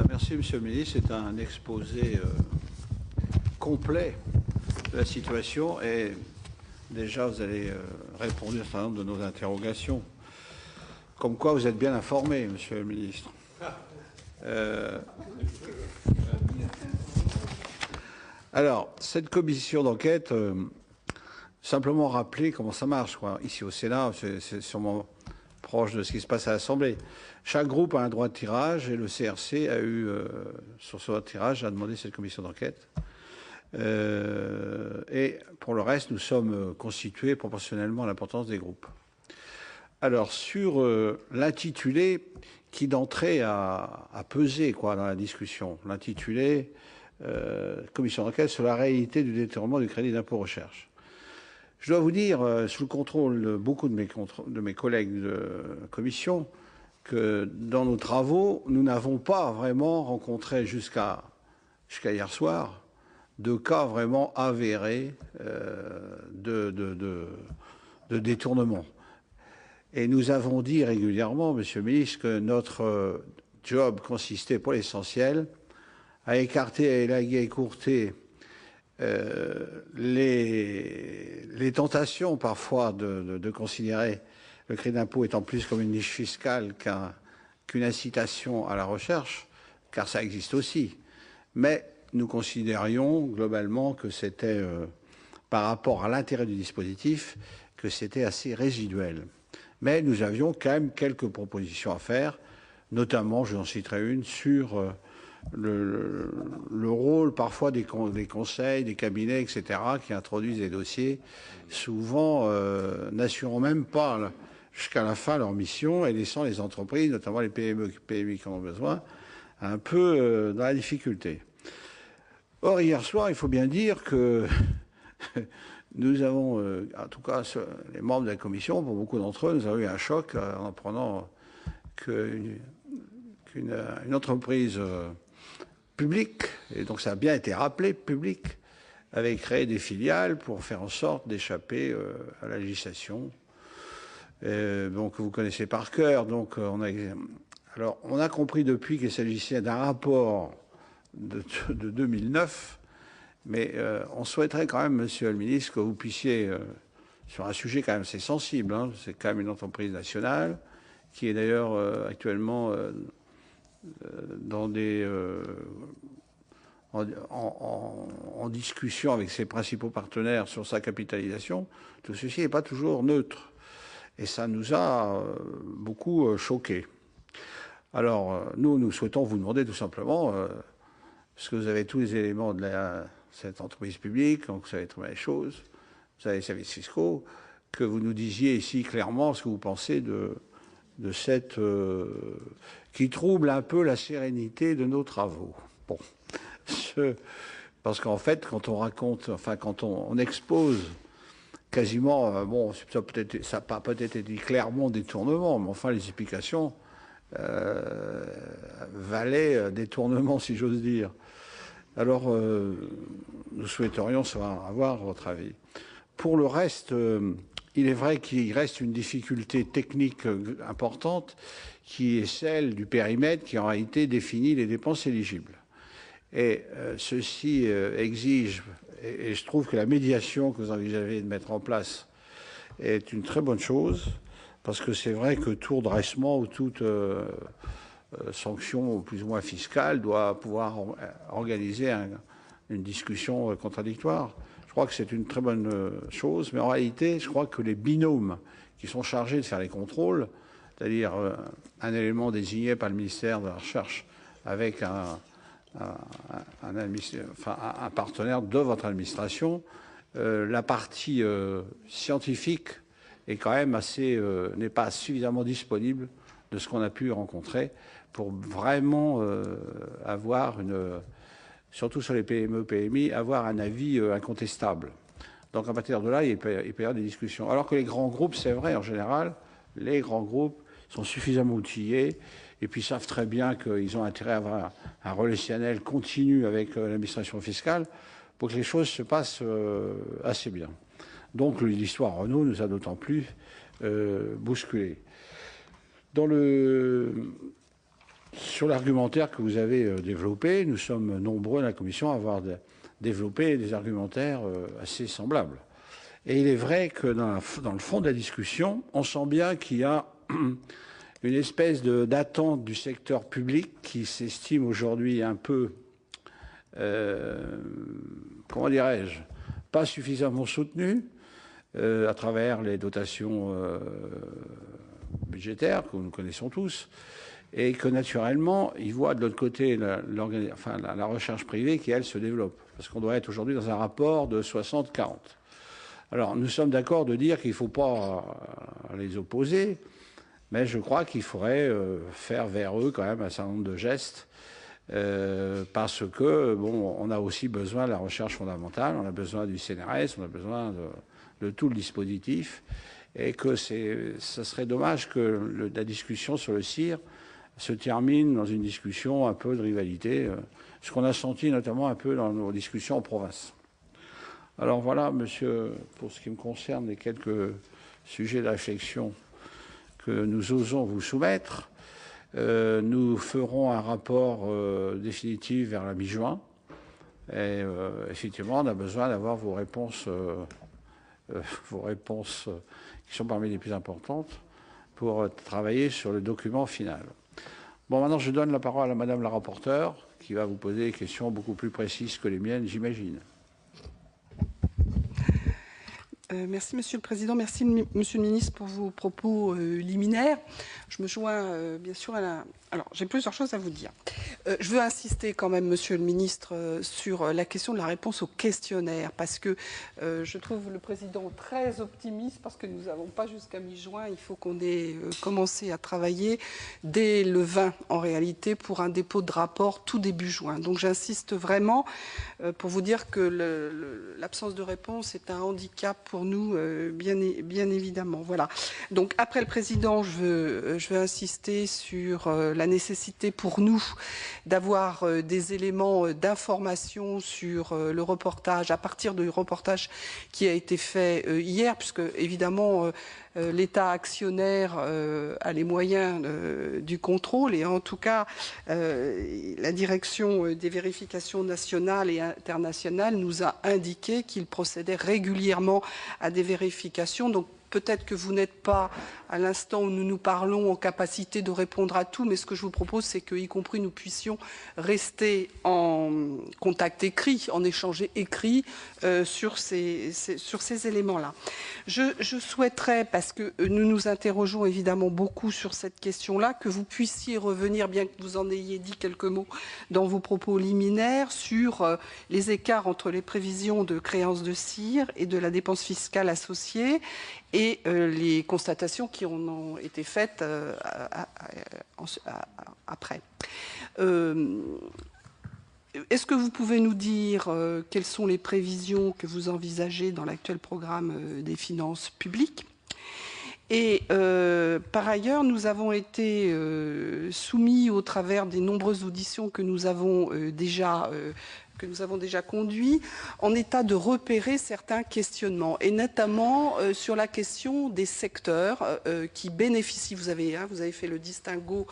Merci, Monsieur le Ministre. C'est un exposé complet de la situation et déjà vous allez répondre à un certain nombre de nos interrogations. Comme quoi vous êtes bien informé, Monsieur le Ministre. Alors, cette commission d'enquête, simplement rappeler comment ça marche, quoi. Ici au Sénat, c'est sûrement proche de ce qui se passe à l'Assemblée. Chaque groupe a un droit de tirage et le CRC a eu, sur ce droit de tirage, a demandé cette commission d'enquête. Et pour le reste, nous sommes constitués proportionnellement à l'importance des groupes. Alors, sur l'intitulé qui d'entrée a pesé quoi, dans la discussion, l'intitulé commission d'enquête sur la réalité du détournement du crédit d'impôt recherche. Je dois vous dire, sous le contrôle de beaucoup de mes collègues de commission, que dans nos travaux, nous n'avons pas vraiment rencontré jusqu'à hier soir de cas vraiment avérés de détournement. Et nous avons dit régulièrement, Monsieur le Ministre, que notre job consistait pour l'essentiel à écarter, à élaguer, à écourter les tentations parfois de considérer le crédit d'impôt étant plus comme une niche fiscale qu'une incitation à la recherche, car ça existe aussi. Mais nous considérions globalement que c'était, par rapport à l'intérêt du dispositif, que c'était assez résiduel. Mais nous avions quand même quelques propositions à faire, notamment, je en citerai une, sur le rôle parfois des conseils, des cabinets, etc., qui introduisent des dossiers, souvent n'assurant même pas jusqu'à la fin leur mission et laissant les entreprises, notamment les PME, PMI qui en ont besoin, un peu dans la difficulté. Or, hier soir, il faut bien dire que nous avons, en tout cas les membres de la commission, pour beaucoup d'entre eux, nous avons eu un choc en apprenant qu'une entreprise publique, et donc ça a bien été rappelé, publique, avait créé des filiales pour faire en sorte d'échapper à la législation. Donc vous connaissez par cœur. Donc on a compris depuis qu'il s'agissait d'un rapport de 2009, mais on souhaiterait quand même, Monsieur le Ministre, que vous puissiez, sur un sujet quand même assez sensible, hein, c'est quand même une entreprise nationale, qui est d'ailleurs actuellement en discussion avec ses principaux partenaires sur sa capitalisation. Tout ceci n'est pas toujours neutre. Et ça nous a beaucoup choqués. Alors, nous souhaitons vous demander tout simplement, parce que vous avez tous les éléments de cette entreprise publique, donc vous savez très bien les choses, vous avez les services fiscaux, que vous nous disiez ici clairement ce que vous pensez de cette qui trouble un peu la sérénité de nos travaux. Bon, parce qu'en fait, quand on raconte, enfin quand on expose quasiment, bon, ça n'a pas peut-être été clairement détournement, mais enfin les explications valaient détournement, si j'ose dire. Alors, nous souhaiterions avoir votre avis. Pour le reste, il est vrai qu'il reste une difficulté technique importante qui est celle du périmètre qui en réalité définit les dépenses éligibles. Et ceci exige, et je trouve que la médiation que vous envisagez de mettre en place est une très bonne chose, parce que c'est vrai que tout redressement ou toute sanction plus ou moins fiscale doit pouvoir organiser une discussion contradictoire. Je crois que c'est une très bonne chose, mais en réalité, je crois que les binômes qui sont chargés de faire les contrôles, c'est-à-dire un élément désigné par le ministère de la Recherche avec un partenaire de votre administration, la partie scientifique est quand même n'est pas suffisamment disponible de ce qu'on a pu rencontrer pour vraiment avoir surtout sur les PME, PMI, avoir un avis incontestable. Donc à partir de là, il peut y avoir des discussions. Alors que les grands groupes, c'est vrai, en général, les grands groupes sont suffisamment outillés et puis savent très bien qu'ils ont intérêt à avoir un relationnel continu avec l'administration fiscale pour que les choses se passent assez bien. Donc l'histoire Renault nous a d'autant plus bousculés. Sur l'argumentaire que vous avez développé, nous sommes nombreux dans la Commission à avoir développé des argumentaires assez semblables. Et il est vrai que dans le fond de la discussion, on sent bien qu'il y a une espèce d'attente du secteur public qui s'estime aujourd'hui un peu, comment dirais-je, pas suffisamment soutenu à travers les dotations budgétaires que nous connaissons tous, et que naturellement, ils voient de l'autre côté la recherche privée qui, elle, se développe. Parce qu'on doit être aujourd'hui dans un rapport de 60-40. Alors, nous sommes d'accord de dire qu'il ne faut pas les opposer, mais je crois qu'il faudrait faire vers eux quand même un certain nombre de gestes, parce que, bon, on a aussi besoin de la recherche fondamentale, on a besoin du CNRS, on a besoin de tout le dispositif, et que ce serait dommage que la discussion sur le CIR se termine dans une discussion un peu de rivalité, ce qu'on a senti notamment un peu dans nos discussions en province. Alors voilà, monsieur, pour ce qui me concerne, les quelques sujets de réflexion que nous osons vous soumettre. Nous ferons un rapport définitif vers la mi-juin. Et effectivement, on a besoin d'avoir vos réponses qui sont parmi les plus importantes pour travailler sur le document final. Bon, maintenant, je donne la parole à madame la rapporteure, qui va vous poser des questions beaucoup plus précises que les miennes, j'imagine. Merci, Monsieur le Président. Merci, Monsieur le Ministre, pour vos propos liminaires. Je me joins, bien sûr, à la... Alors, j'ai plusieurs choses à vous dire. Je veux insister quand même, Monsieur le Ministre, sur la question de la réponse au questionnaire, parce que je trouve le Président très optimiste, parce que nous n'avons pas jusqu'à mi-juin. Il faut qu'on ait commencé à travailler dès le 20, en réalité, pour un dépôt de rapport tout début juin. Donc, j'insiste vraiment pour vous dire que l'absence de réponse est un handicap pour nous, bien évidemment. Voilà. Donc, après le Président, je veux insister sur la nécessité pour nous d'avoir des éléments d'information sur le reportage, à partir du reportage qui a été fait hier, puisque évidemment l'État actionnaire a les moyens du contrôle, et en tout cas la direction des vérifications nationales et internationales nous a indiqué qu'il procédait régulièrement à des vérifications. Donc peut-être que vous n'êtes pas, à l'instant où nous nous parlons, en capacité de répondre à tout, mais ce que je vous propose, c'est qu'y compris nous puissions rester en contact écrit, en échange écrit sur ces éléments-là. Je souhaiterais, parce que nous nous interrogeons évidemment beaucoup sur cette question-là, que vous puissiez revenir, bien que vous en ayez dit quelques mots dans vos propos liminaires, sur les écarts entre les prévisions de créances de CIR et de la dépense fiscale associée, et les constatations qui en ont été faites après. Est-ce que vous pouvez nous dire quelles sont les prévisions que vous envisagez dans l'actuel programme des finances publiques ? Et par ailleurs, nous avons été soumis, au travers des nombreuses auditions que nous avons déjà conduit, en état de repérer certains questionnements, et notamment sur la question des secteurs qui bénéficient. Vous avez fait le distinguo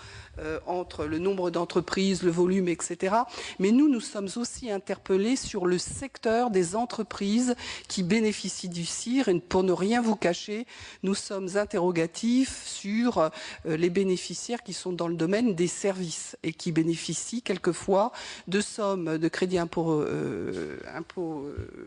entre le nombre d'entreprises, le volume, etc. Mais nous sommes aussi interpellés sur le secteur des entreprises qui bénéficient du CIR, et pour ne rien vous cacher, nous sommes interrogatifs sur les bénéficiaires qui sont dans le domaine des services et qui bénéficient quelquefois de sommes de crédit impôt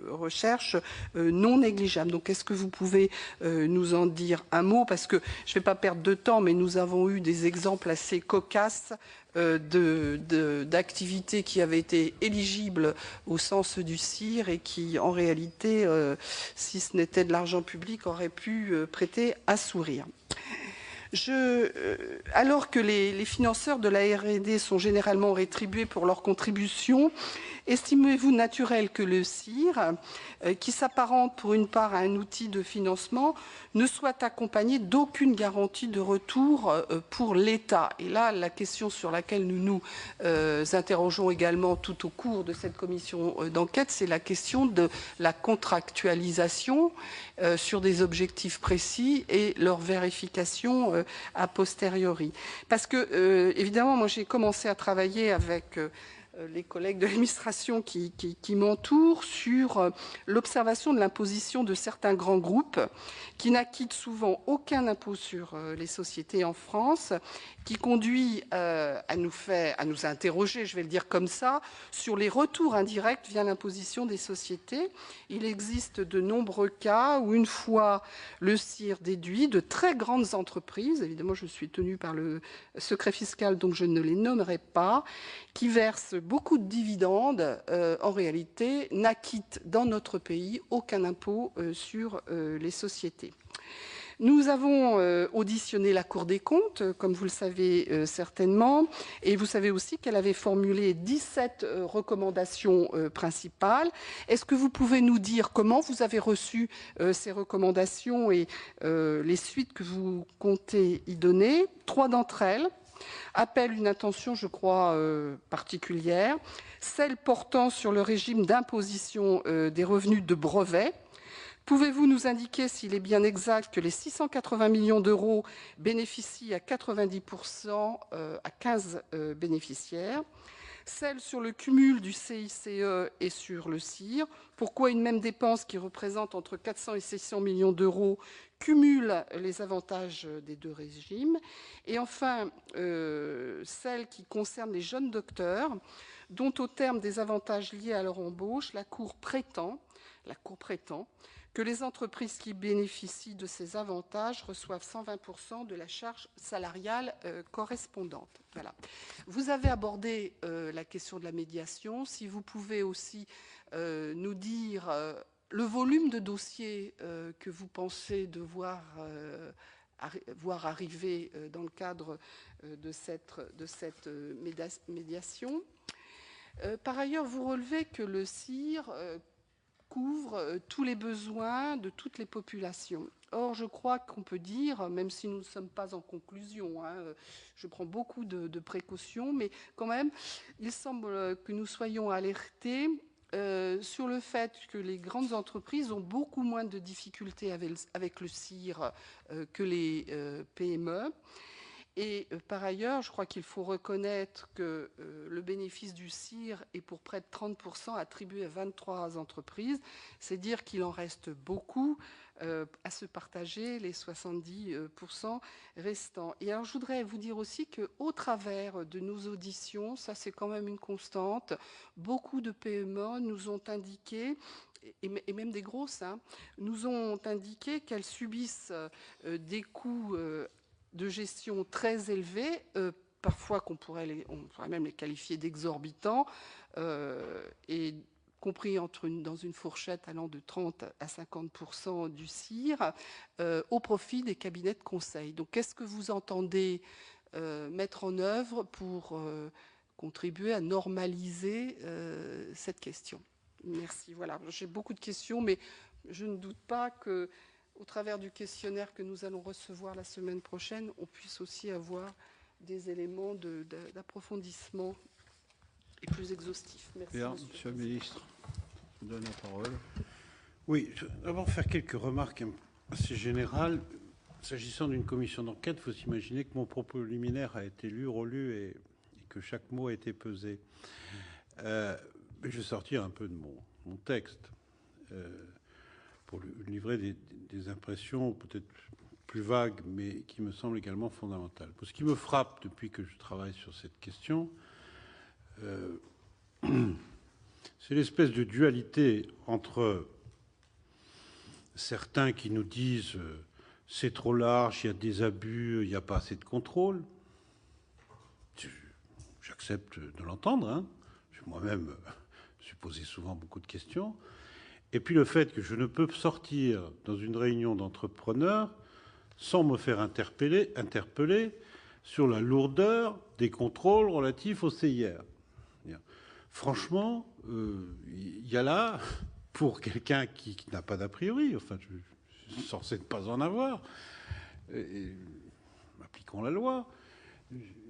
recherche non négligeables. Donc est-ce que vous pouvez nous en dire un mot, parce que je ne vais pas perdre de temps, mais nous avons eu des exemples assez cocasses d'activités qui avaient été éligibles au sens du CIR et qui, en réalité, si ce n'était de l'argent public, auraient pu prêter à sourire. Alors que les financeurs de la R&D sont généralement rétribués pour leur contribution, estimez-vous naturel que le CIR, qui s'apparente pour une part à un outil de financement, ne soit accompagné d'aucune garantie de retour pour l'État? Et là, la question sur laquelle nous nous interrogeons également tout au cours de cette commission d'enquête, c'est la question de la contractualisation sur des objectifs précis et leur vérification a posteriori. Parce que, évidemment, moi j'ai commencé à travailler avec les collègues de l'administration qui m'entourent sur l'observation de l'imposition de certains grands groupes qui n'acquittent souvent aucun impôt sur les sociétés en France, qui conduit à nous interroger, je vais le dire comme ça, sur les retours indirects via l'imposition des sociétés. Il existe de nombreux cas où, une fois le CIR déduit, de très grandes entreprises, évidemment je suis tenue par le secret fiscal donc je ne les nommerai pas, qui versent beaucoup de dividendes, en réalité, n'acquittent dans notre pays aucun impôt sur les sociétés. Nous avons auditionné la Cour des comptes, comme vous le savez certainement, et vous savez aussi qu'elle avait formulé 17 recommandations principales. Est-ce que vous pouvez nous dire comment vous avez reçu ces recommandations et les suites que vous comptez y donner? 3 d'entre elles appelle une attention, je crois, particulière, celle portant sur le régime d'imposition des revenus de brevets. Pouvez-vous nous indiquer s'il est bien exact que les 680 millions d'euros bénéficient à 90% à 15 bénéficiaires? Celle sur le cumul du CICE et sur le CIR. Pourquoi une même dépense qui représente entre 400 et 600 millions d'euros cumule les avantages des deux régimes? Et enfin, celle qui concerne les jeunes docteurs, dont au terme des avantages liés à leur embauche, la Cour prétend que les entreprises qui bénéficient de ces avantages reçoivent 120% de la charge salariale correspondante. Voilà. Vous avez abordé la question de la médiation. Si vous pouvez aussi nous dire le volume de dossiers que vous pensez devoir voir arriver dans le cadre de cette médiation. Par ailleurs, vous relevez que le CIR couvre tous les besoins de toutes les populations. Or, je crois qu'on peut dire, même si nous ne sommes pas en conclusion, je prends beaucoup de précautions, mais quand même, il semble que nous soyons alertés sur le fait que les grandes entreprises ont beaucoup moins de difficultés avec le CIR que les PME. Et par ailleurs, je crois qu'il faut reconnaître que le bénéfice du CIR est pour près de 30% attribué à 23 entreprises. C'est dire qu'il en reste beaucoup à se partager les 70% restants. Et alors, je voudrais vous dire aussi qu'au travers de nos auditions, ça c'est quand même une constante, beaucoup de PME nous ont indiqué, et même des grosses, nous ont indiqué qu'elles subissent des coûts de gestion très élevés, parfois on pourrait même les qualifier d'exorbitants, et compris dans une fourchette allant de 30 à 50% du CIR, au profit des cabinets de conseil. Donc, qu'est-ce que vous entendez mettre en œuvre pour contribuer à normaliser cette question? Merci. Voilà, j'ai beaucoup de questions, mais je ne doute pas que au travers du questionnaire que nous allons recevoir la semaine prochaine, on puisse aussi avoir des éléments d'approfondissement et plus exhaustifs. Merci. Bien, Monsieur le Ministre, je vous donne la parole. Oui, je vais d'abord faire quelques remarques assez générales. S'agissant d'une commission d'enquête, il faut s'imaginer que mon propos liminaire a été lu, relu et que chaque mot a été pesé. Mais je vais sortir un peu de mon texte pour livrer des impressions peut-être plus vagues, mais qui me semblent également fondamentales. Pour ce qui me frappe depuis que je travaille sur cette question, c'est l'espèce de dualité entre certains qui nous disent c'est trop large, il y a des abus, il n'y a pas assez de contrôle. J'accepte de l'entendre. Moi-même, me suis posé souvent beaucoup de questions. Et puis le fait que je ne peux sortir dans une réunion d'entrepreneurs sans me faire interpeller sur la lourdeur des contrôles relatifs au CIR. Franchement, il y a là, pour quelqu'un qui n'a pas d'a priori, enfin, je suis censé ne pas en avoir, appliquons la loi,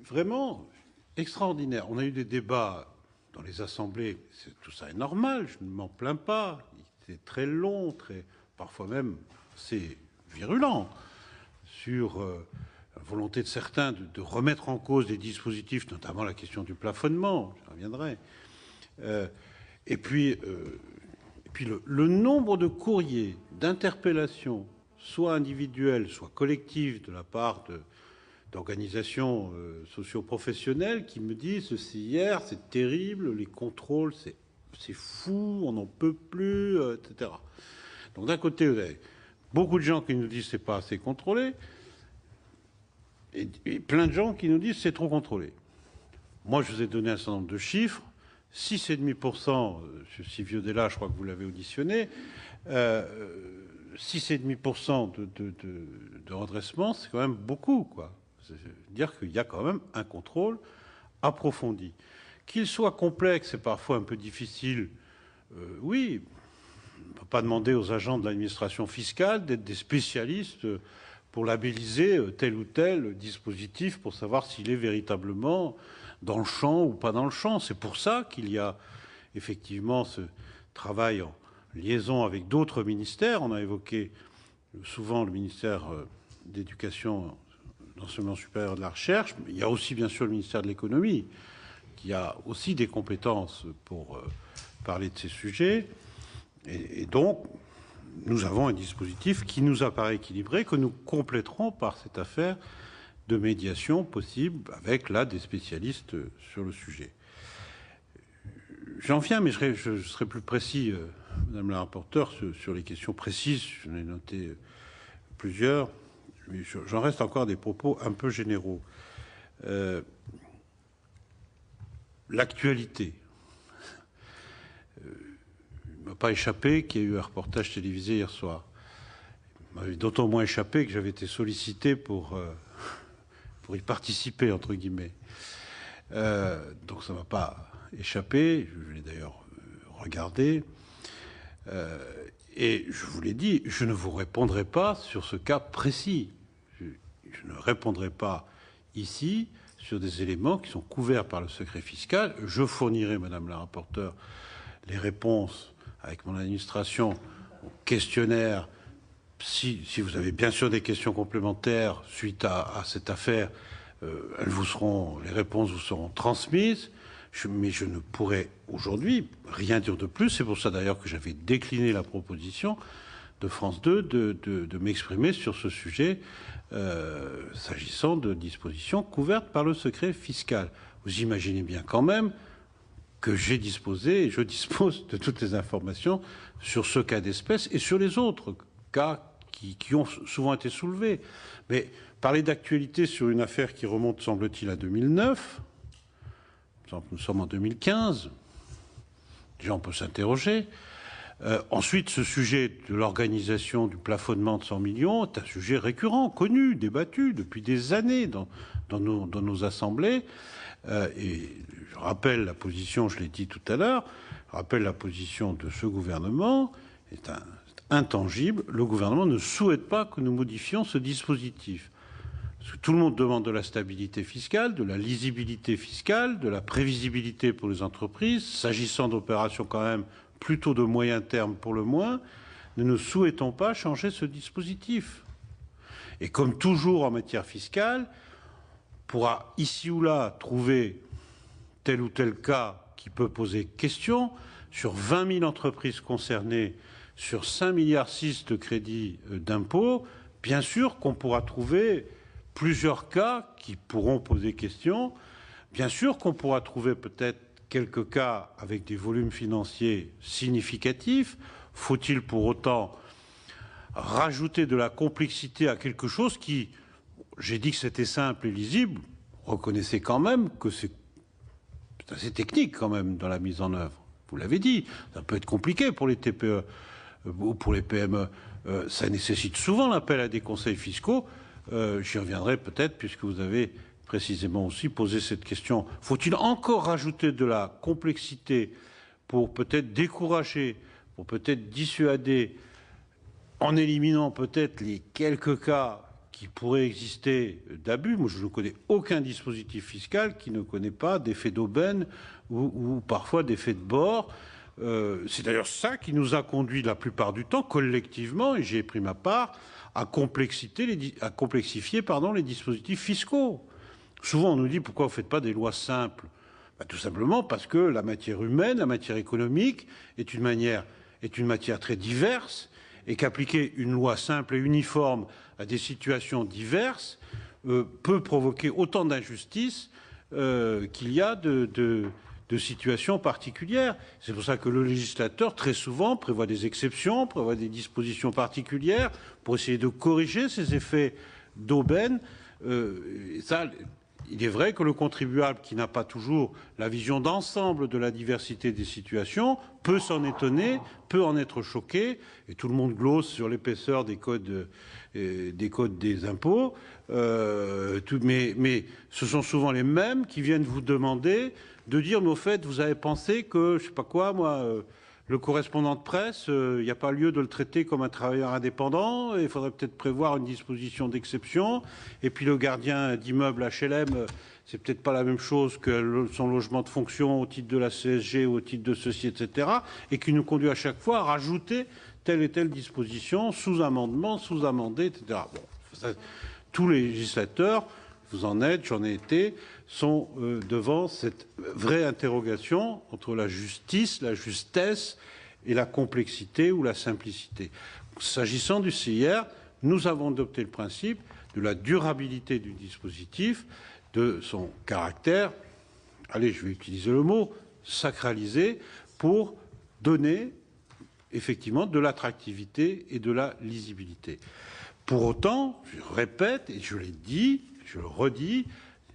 vraiment extraordinaire. On a eu des débats dans les assemblées, tout ça est normal, je ne m'en plains pas. C'était très long, parfois même assez virulent, sur la volonté de certains de remettre en cause des dispositifs, notamment la question du plafonnement, j'y reviendrai. Et puis le nombre de courriers, d'interpellations, soit individuelles, soit collectives, de la part d'organisations socio-professionnelles qui me disent ceci hier, c'est terrible, les contrôles, c'est fou, on n'en peut plus, etc. Donc d'un côté, vous avez beaucoup de gens qui nous disent c'est pas assez contrôlé, et plein de gens qui nous disent c'est trop contrôlé. Moi, je vous ai donné un certain nombre de chiffres. 6,5%, M. Siviodella, je crois que vous l'avez auditionné, 6,5% de redressement, c'est quand même beaucoup, quoi. C'est-à-dire qu'il y a quand même un contrôle approfondi. Qu'il soit complexe et parfois un peu difficile, oui, on ne peut pas demander aux agents de l'administration fiscale d'être des spécialistes pour labelliser tel ou tel dispositif pour savoir s'il est véritablement dans le champ ou pas dans le champ. C'est pour ça qu'il y a effectivement ce travail en liaison avec d'autres ministères. On a évoqué souvent le ministère de l'Éducation, de l'Enseignement supérieur et de la Recherche, mais il y a aussi bien sûr le ministère de l'Économie, qui a aussi des compétences pour parler de ces sujets. Et donc, nous avons un dispositif qui nous apparaît équilibré, que nous compléterons par cette affaire de médiation possible avec, là, des spécialistes sur le sujet. J'en viens, mais je serai plus précis, Madame la rapporteure, sur les questions précises. J'en ai noté plusieurs, mais j'en reste encore à des propos un peu généraux. L'actualité. Il ne m'a pas échappé qu'il y a eu un reportage télévisé hier soir. Il m'avait d'autant moins échappé que j'avais été sollicité pour y participer, entre guillemets. Donc ça ne m'a pas échappé, je l'ai d'ailleurs regardé. Et je vous l'ai dit, je ne vous répondrai pas sur ce cas précis. Je ne répondrai pas ici sur des éléments qui sont couverts par le secret fiscal. Je fournirai, Madame la rapporteure, les réponses avec mon administration au questionnaire. Si vous avez bien sûr des questions complémentaires suite à cette affaire, les réponses vous seront transmises. Mais je ne pourrais aujourd'hui rien dire de plus. C'est pour ça d'ailleurs que j'avais décliné la proposition de France 2 de m'exprimer sur ce sujet s'agissant de dispositions couvertes par le secret fiscal. Vous imaginez bien quand même que j'ai disposé et je dispose de toutes les informations sur ce cas d'espèce et sur les autres cas qui ont souvent été soulevés. Mais parler d'actualité sur une affaire qui remonte, semble-t-il, à 2009, nous sommes en 2015, déjà on peut s'interroger. Ensuite, ce sujet de l'organisation du plafonnement de 100 millions est un sujet récurrent, connu, débattu depuis des années dans nos assemblées. Et je rappelle la position, je l'ai dit tout à l'heure, je rappelle la position de ce gouvernement, c'est intangible. Le gouvernement ne souhaite pas que nous modifions ce dispositif. Parce que tout le monde demande de la stabilité fiscale, de la lisibilité fiscale, de la prévisibilité pour les entreprises, s'agissant d'opérations quand même plutôt de moyen terme pour le moins. Nous ne souhaitons pas changer ce dispositif. Et comme toujours en matière fiscale, on pourra ici ou là trouver tel ou tel cas qui peut poser question. Sur 20 000 entreprises concernées, sur 5,6 milliards de crédits d'impôt, bien sûr qu'on pourra trouver plusieurs cas qui pourront poser question. Bien sûr qu'on pourra trouver peut-être quelques cas avec des volumes financiers significatifs. Faut-il pour autant rajouter de la complexité à quelque chose qui, j'ai dit que c'était simple et lisible, reconnaissez quand même que c'est assez technique quand même dans la mise en œuvre. Vous l'avez dit, ça peut être compliqué pour les TPE ou pour les PME. Ça nécessite souvent l'appel à des conseils fiscaux. J'y reviendrai peut-être, puisque vous avez précisément aussi posé cette question. Faut-il encore rajouter de la complexité pour peut-être décourager, pour peut-être dissuader, en éliminant peut-être les quelques cas qui pourraient exister d'abus? Moi, je ne connais aucun dispositif fiscal qui ne connaît pas d'effet d'aubaine ou parfois d'effet de bord. C'est d'ailleurs ça qui nous a conduit la plupart du temps, collectivement, et j'y ai pris ma part, à complexifier les dispositifs fiscaux. Souvent, on nous dit pourquoi vous ne faites pas des lois simples. Tout simplement parce que la matière humaine, la matière économique est une matière très diverse, et qu'appliquer une loi simple et uniforme à des situations diverses peut provoquer autant d'injustices qu'il y a de situations particulières. C'est pour ça que le législateur, très souvent, prévoit des exceptions, prévoit des dispositions particulières pour essayer de corriger ces effets d'aubaine. Il est vrai que le contribuable, qui n'a pas toujours la vision d'ensemble de la diversité des situations, peut s'en étonner, peut en être choqué, et tout le monde glosse sur l'épaisseur des codes des impôts. Mais ce sont souvent les mêmes qui viennent vous demander de dire, mais au fait, vous avez pensé que, je sais pas quoi, moi, le correspondant de presse, il n'y a pas lieu de le traiter comme un travailleur indépendant, il faudrait peut-être prévoir une disposition d'exception, et puis le gardien d'immeuble HLM, c'est peut-être pas la même chose que son logement de fonction au titre de la CSG ou au titre de ceci, etc., et qui nous conduit à chaque fois à rajouter telle et telle disposition, sous-amendement, sous-amendé, etc. Bon, ça, tous les législateurs, vous en êtes, j'en ai été, sont devant cette vraie interrogation entre la justice, la justesse et la complexité ou la simplicité. S'agissant du CIR, nous avons adopté le principe de la durabilité du dispositif, de son caractère, allez, je vais utiliser le mot, sacralisé, pour donner effectivement de l'attractivité et de la lisibilité. Pour autant, je répète, et je l'ai dit, je le redis,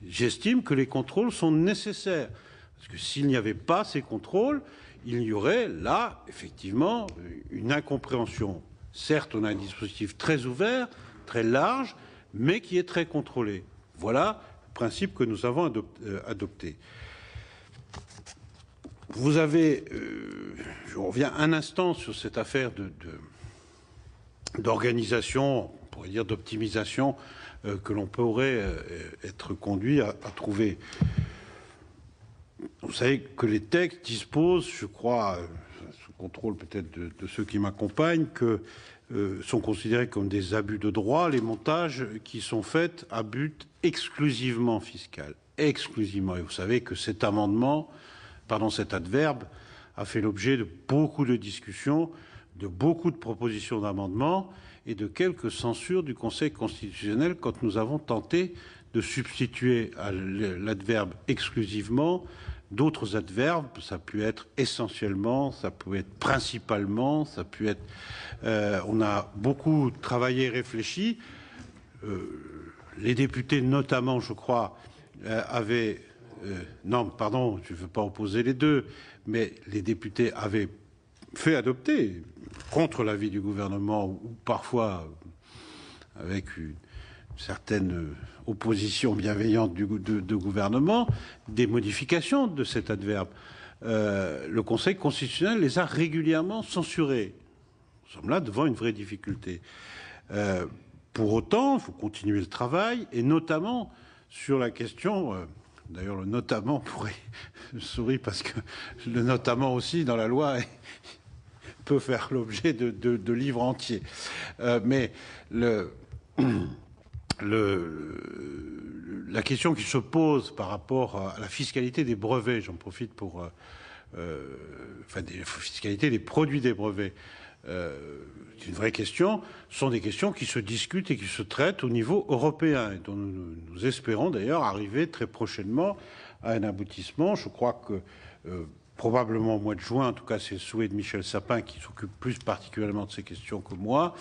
j'estime que les contrôles sont nécessaires. Parce que s'il n'y avait pas ces contrôles, il y aurait là, effectivement, une incompréhension. Certes, on a un dispositif très ouvert, très large, mais qui est très contrôlé. Voilà le principe que nous avons adopté. Vous avez, je reviens un instant sur cette affaire d'organisation, on pourrait dire d'optimisation, que l'on pourrait être conduit à trouver. Vous savez que les textes disposent, je crois, sous contrôle peut-être de ceux qui m'accompagnent, que sont considérés comme des abus de droit les montages qui sont faits à but exclusivement fiscal. Exclusivement. Et vous savez que cet amendement, cet adverbe, a fait l'objet de beaucoup de discussions, de beaucoup de propositions d'amendements et de quelques censures du Conseil constitutionnel quand nous avons tenté de substituer à l'adverbe exclusivement d'autres adverbes. Ça a pu être essentiellement, ça peut être principalement, ça peut être... on a beaucoup travaillé et réfléchi. Les députés, notamment, je crois, avaient... non, pardon, je ne veux pas opposer les deux, mais les députés avaient fait adopter, contre l'avis du gouvernement, ou parfois avec une certaine opposition bienveillante du gouvernement, des modifications de cet adverbe. Le Conseil constitutionnel les a régulièrement censurés. Nous sommes là devant une vraie difficulté. Pour autant, il faut continuer le travail, et notamment sur la question... D'ailleurs, le notamment pourrait... Je souris parce que le notamment aussi, dans la loi, peut faire l'objet de livres entiers. Mais la question qui se pose par rapport à la fiscalité des brevets, j'en profite pour... enfin, la fiscalité des produits des brevets, c'est une vraie question, sont des questions qui se discutent et qui se traitent au niveau européen et dont nous espérons d'ailleurs arriver très prochainement à un aboutissement. Je crois que probablement au mois de juin, en tout cas c'est le souhait de Michel Sapin qui s'occupe plus particulièrement de ces questions que moi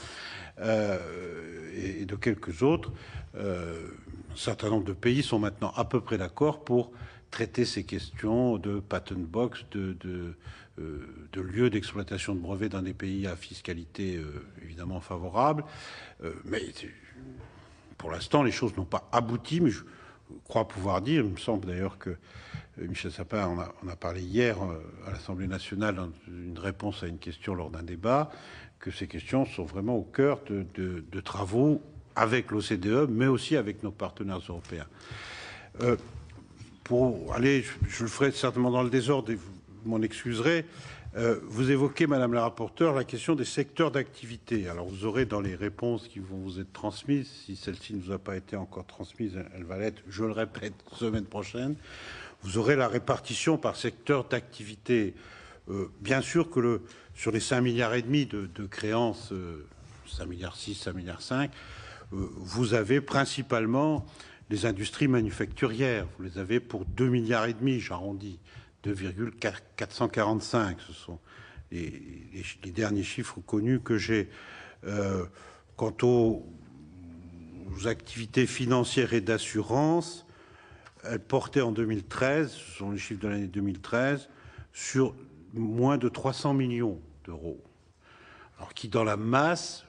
et de quelques autres. Un certain nombre de pays sont maintenant à peu près d'accord pour traiter ces questions de patent box, de lieux d'exploitation de brevets dans des pays à fiscalité évidemment favorable. Mais pour l'instant, les choses n'ont pas abouti, mais je crois pouvoir dire, il me semble d'ailleurs que Michel Sapin en a parlé hier à l'Assemblée nationale dans une réponse à une question lors d'un débat, que ces questions sont vraiment au cœur de travaux avec l'OCDE, mais aussi avec nos partenaires européens. Pour aller, je le ferai certainement dans le désordre, et m'en excuserez. Vous évoquez, Madame la rapporteure, la question des secteurs d'activité. Alors, vous aurez dans les réponses qui vont vous être transmises, si celle-ci ne vous a pas été encore transmise, elle va l'être, je le répète, semaine prochaine, vous aurez la répartition par secteur d'activité. Bien sûr que sur les 5,5 milliards de créances, 5,6 milliards, 5,5 milliards, vous avez principalement les industries manufacturières. Vous les avez pour 2,5 milliards, j'arrondis. 2,445, ce sont les derniers chiffres connus que j'ai. Quant aux activités financières et d'assurance, elles portaient en 2013, ce sont les chiffres de l'année 2013, sur moins de 300 millions d'euros. Alors qui, dans la masse,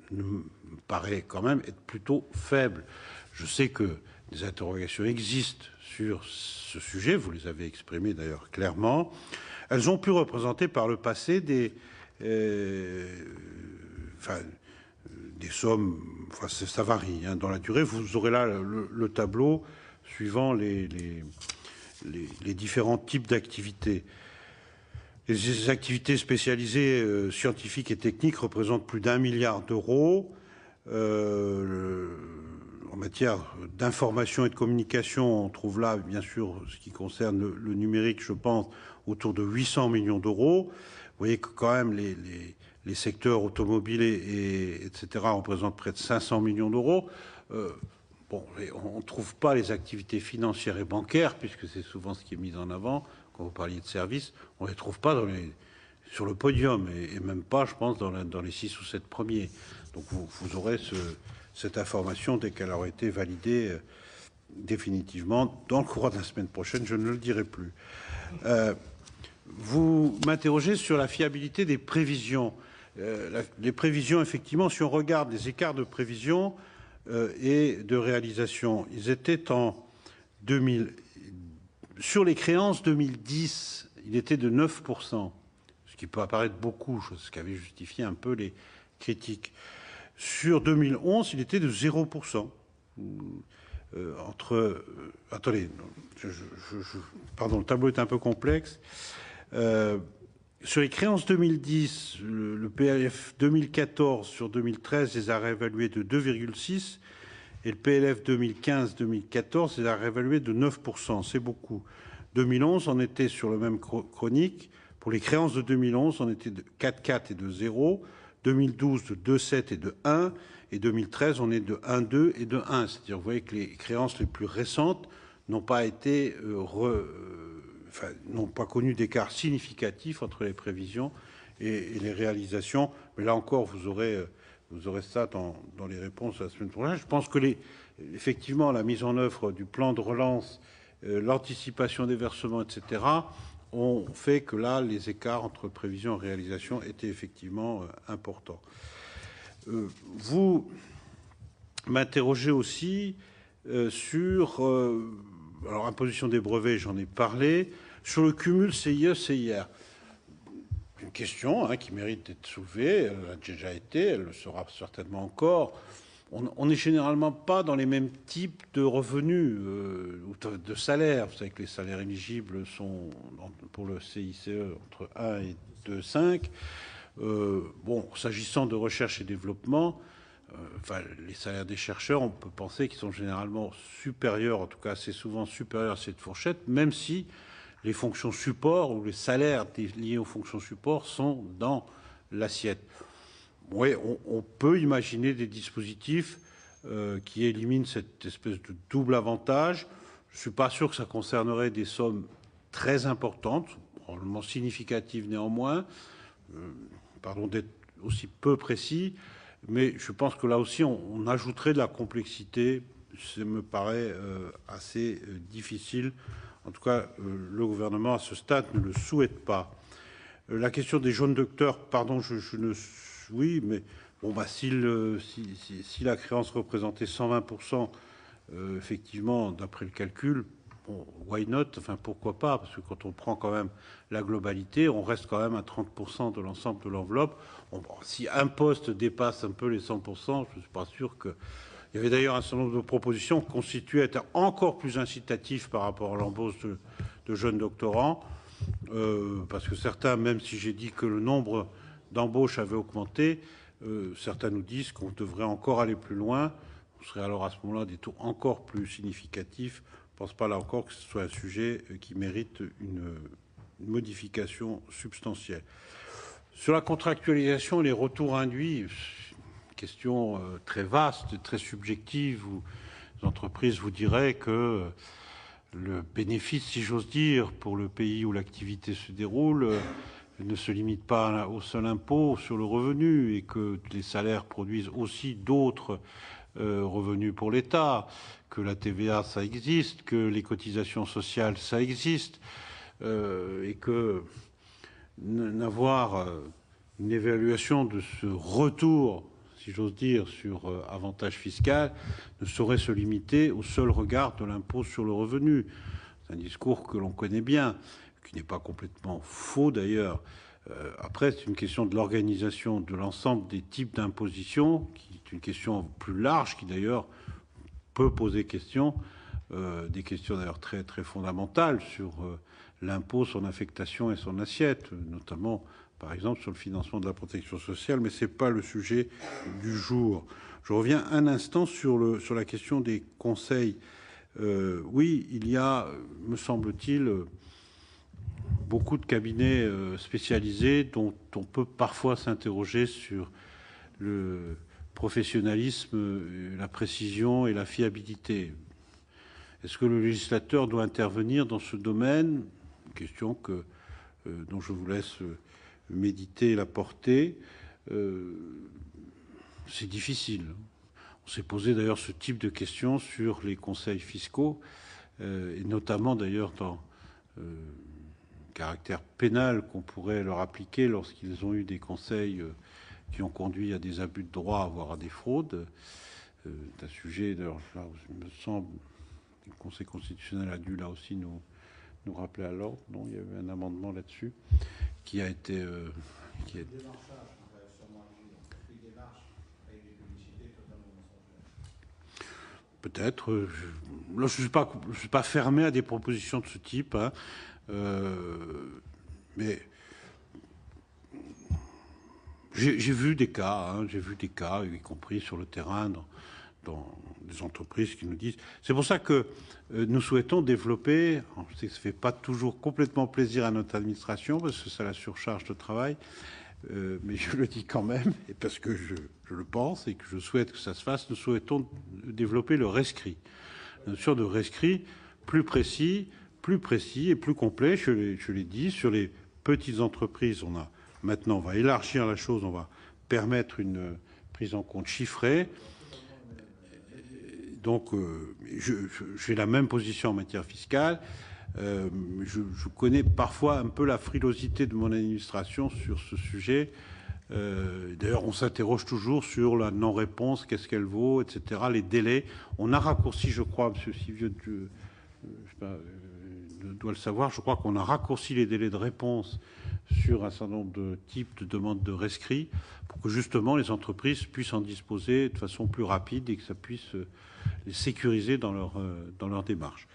me paraît quand même être plutôt faible. Je sais que des interrogations existent sur ce sujet, vous les avez exprimées d'ailleurs clairement. Elles ont pu représenter par le passé des sommes, enfin ça varie dans la durée. Vous aurez là le tableau suivant les différents types d'activités. Les activités spécialisées scientifiques et techniques représentent plus d'1 milliard d'euros. En matière d'information et de communication, on trouve là, bien sûr, ce qui concerne le numérique, je pense, autour de 800 millions d'euros. Vous voyez que quand même les secteurs automobiles etc. représentent près de 500 millions d'euros. Bon, on ne trouve pas les activités financières et bancaires, puisque c'est souvent ce qui est mis en avant. Quand vous parliez de services, on ne les trouve pas sur le podium, et même pas, je pense, dans les 6 ou 7 premiers. Donc vous aurez cette information dès qu'elle aura été validée définitivement dans le courant de la semaine prochaine, je ne le dirai plus. Vous m'interrogez sur la fiabilité des prévisions. Les prévisions, effectivement, si on regarde les écarts de prévision et de réalisation, ils étaient sur les créances 2010, il était de 9%, ce qui peut apparaître beaucoup, ce qui avait justifié un peu les critiques. Sur 2011, il était de 0%. Attendez, pardon, le tableau est un peu complexe. Sur les créances 2010, le PLF 2014 sur 2013 les a réévalués de 2,6 et le PLF 2015-2014 les a réévalués de 9%. C'est beaucoup. 2011, on était sur le même chronique. Pour les créances de 2011, on était de 4,4 et de 0. 2012 de 2,7 et de 1, et 2013 on est de 1,2 et de 1. C'est-à-dire, vous voyez que les créances les plus récentes n'ont pas été, n'ont pas connu d'écart significatif entre les prévisions et les réalisations. Mais là encore, vous aurez ça dans les réponses la semaine prochaine. Je pense que effectivement, la mise en œuvre du plan de relance, l'anticipation des versements, etc., ont fait que là, les écarts entre prévision et réalisation étaient effectivement importants. Vous m'interrogez aussi sur alors imposition des brevets, j'en ai parlé, sur le cumul CIE-CIR. Une question qui mérite d'être soulevée, elle a déjà été, elle le sera certainement encore. On n'est généralement pas dans les mêmes types de revenus ou de salaires. Vous savez que les salaires éligibles sont, pour le CICE, entre 1 et 2,5. Bon, s'agissant de recherche et développement, les salaires des chercheurs, on peut penser qu'ils sont généralement supérieurs, en tout cas assez souvent supérieurs à cette fourchette, même si les fonctions support ou les salaires liés aux fonctions support sont dans l'assiette. Oui, on peut imaginer des dispositifs qui éliminent cette espèce de double avantage. Je ne suis pas sûr que ça concernerait des sommes très importantes, probablement significatives néanmoins. Pardon d'être aussi peu précis, mais je pense que là aussi, on ajouterait de la complexité. Ça me paraît assez difficile. En tout cas, le gouvernement, à ce stade, ne le souhaite pas. La question des jeunes docteurs, pardon, oui, mais bon, si la créance représentait 120%, effectivement, d'après le calcul, bon, why not? Enfin, pourquoi pas? Parce que quand on prend quand même la globalité, on reste quand même à 30% de l'ensemble de l'enveloppe. Si un poste dépasse un peu les 100%, je ne suis pas sûr que... Il y avait d'ailleurs un certain nombre de propositions qui constituaient être encore plus incitatifs par rapport à l'embauche de jeunes doctorants. parce que certains, même si j'ai dit que le nombre d'embauches avait augmenté, certains nous disent qu'on devrait encore aller plus loin. On serait alors à ce moment-là des taux encore plus significatifs. Je ne pense pas là encore que ce soit un sujet qui mérite une modification substantielle. Sur la contractualisation et les retours induits, question très vaste, très subjective, où les entreprises vous diraient que le bénéfice, si j'ose dire, pour le pays où l'activité se déroule ne se limite pas au seul impôt sur le revenu et que les salaires produisent aussi d'autres revenus pour l'État, que la TVA, ça existe, que les cotisations sociales, ça existe, et que n'avoir une évaluation de ce retour, si j'ose dire, sur avantage fiscal, ne saurait se limiter au seul regard de l'impôt sur le revenu. C'est un discours que l'on connaît bien, qui n'est pas complètement faux d'ailleurs. Après, c'est une question de l'organisation de l'ensemble des types d'imposition, qui est une question plus large, qui d'ailleurs peut poser question, des questions d'ailleurs très, très fondamentales sur l'impôt, son affectation et son assiette, notamment par exemple sur le financement de la protection sociale, mais ce n'est pas le sujet du jour. Je reviens un instant sur la question des conseils. Oui, il y a, me semble-t-il, beaucoup de cabinets spécialisés dont on peut parfois s'interroger sur le professionnalisme, la précision et la fiabilité. Est-ce que le législateur doit intervenir dans ce domaine? Une question dont je vous laisse méditer et la porter. C'est difficile. On s'est posé d'ailleurs ce type de questions sur les conseils fiscaux, et notamment d'ailleurs dans le caractère pénal qu'on pourrait leur appliquer lorsqu'ils ont eu des conseils qui ont conduit à des abus de droit, voire à des fraudes. C'est un sujet, d'ailleurs, là, il me semble, le Conseil constitutionnel a dû là aussi nous rappeler à l'ordre. Non, il y a eu un amendement là-dessus qui a été... Peut-être. Là, je ne suis pas fermé à des propositions de ce type, hein, mais j'ai vu des cas, y compris sur le terrain, dans des entreprises qui nous disent... C'est pour ça que nous souhaitons développer, je sais que ça ne fait pas toujours complètement plaisir à notre administration, parce que c'est la surcharge de travail, mais je le dis quand même, et parce que je le pense et que je souhaite que ça se fasse, nous souhaitons développer le rescrit. La notion de rescrit plus précis et plus complet, je l'ai dit, sur les petites entreprises, maintenant on va élargir la chose, on va permettre une prise en compte chiffrée. Donc, j'ai la même position en matière fiscale. Je connais parfois un peu la frilosité de mon administration sur ce sujet. D'ailleurs, on s'interroge toujours sur la non-réponse, qu'est-ce qu'elle vaut, etc., les délais. On a raccourci, je crois, M. Sivieux doit le savoir, je crois qu'on a raccourci les délais de réponse sur un certain nombre de types de demandes de rescrit pour que justement les entreprises puissent en disposer de façon plus rapide et que ça puisse les sécuriser dans leur démarche.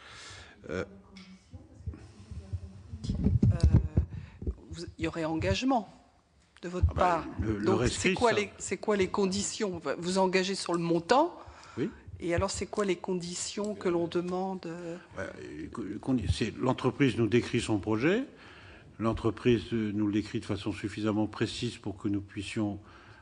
Il y aurait engagement de votre part. Donc, c'est quoi les conditions? Vous engagez sur le montant? Oui. Et alors, c'est quoi les conditions que l'on demande? L'entreprise nous décrit son projet. L'entreprise nous le décrit de façon suffisamment précise pour que nous puissions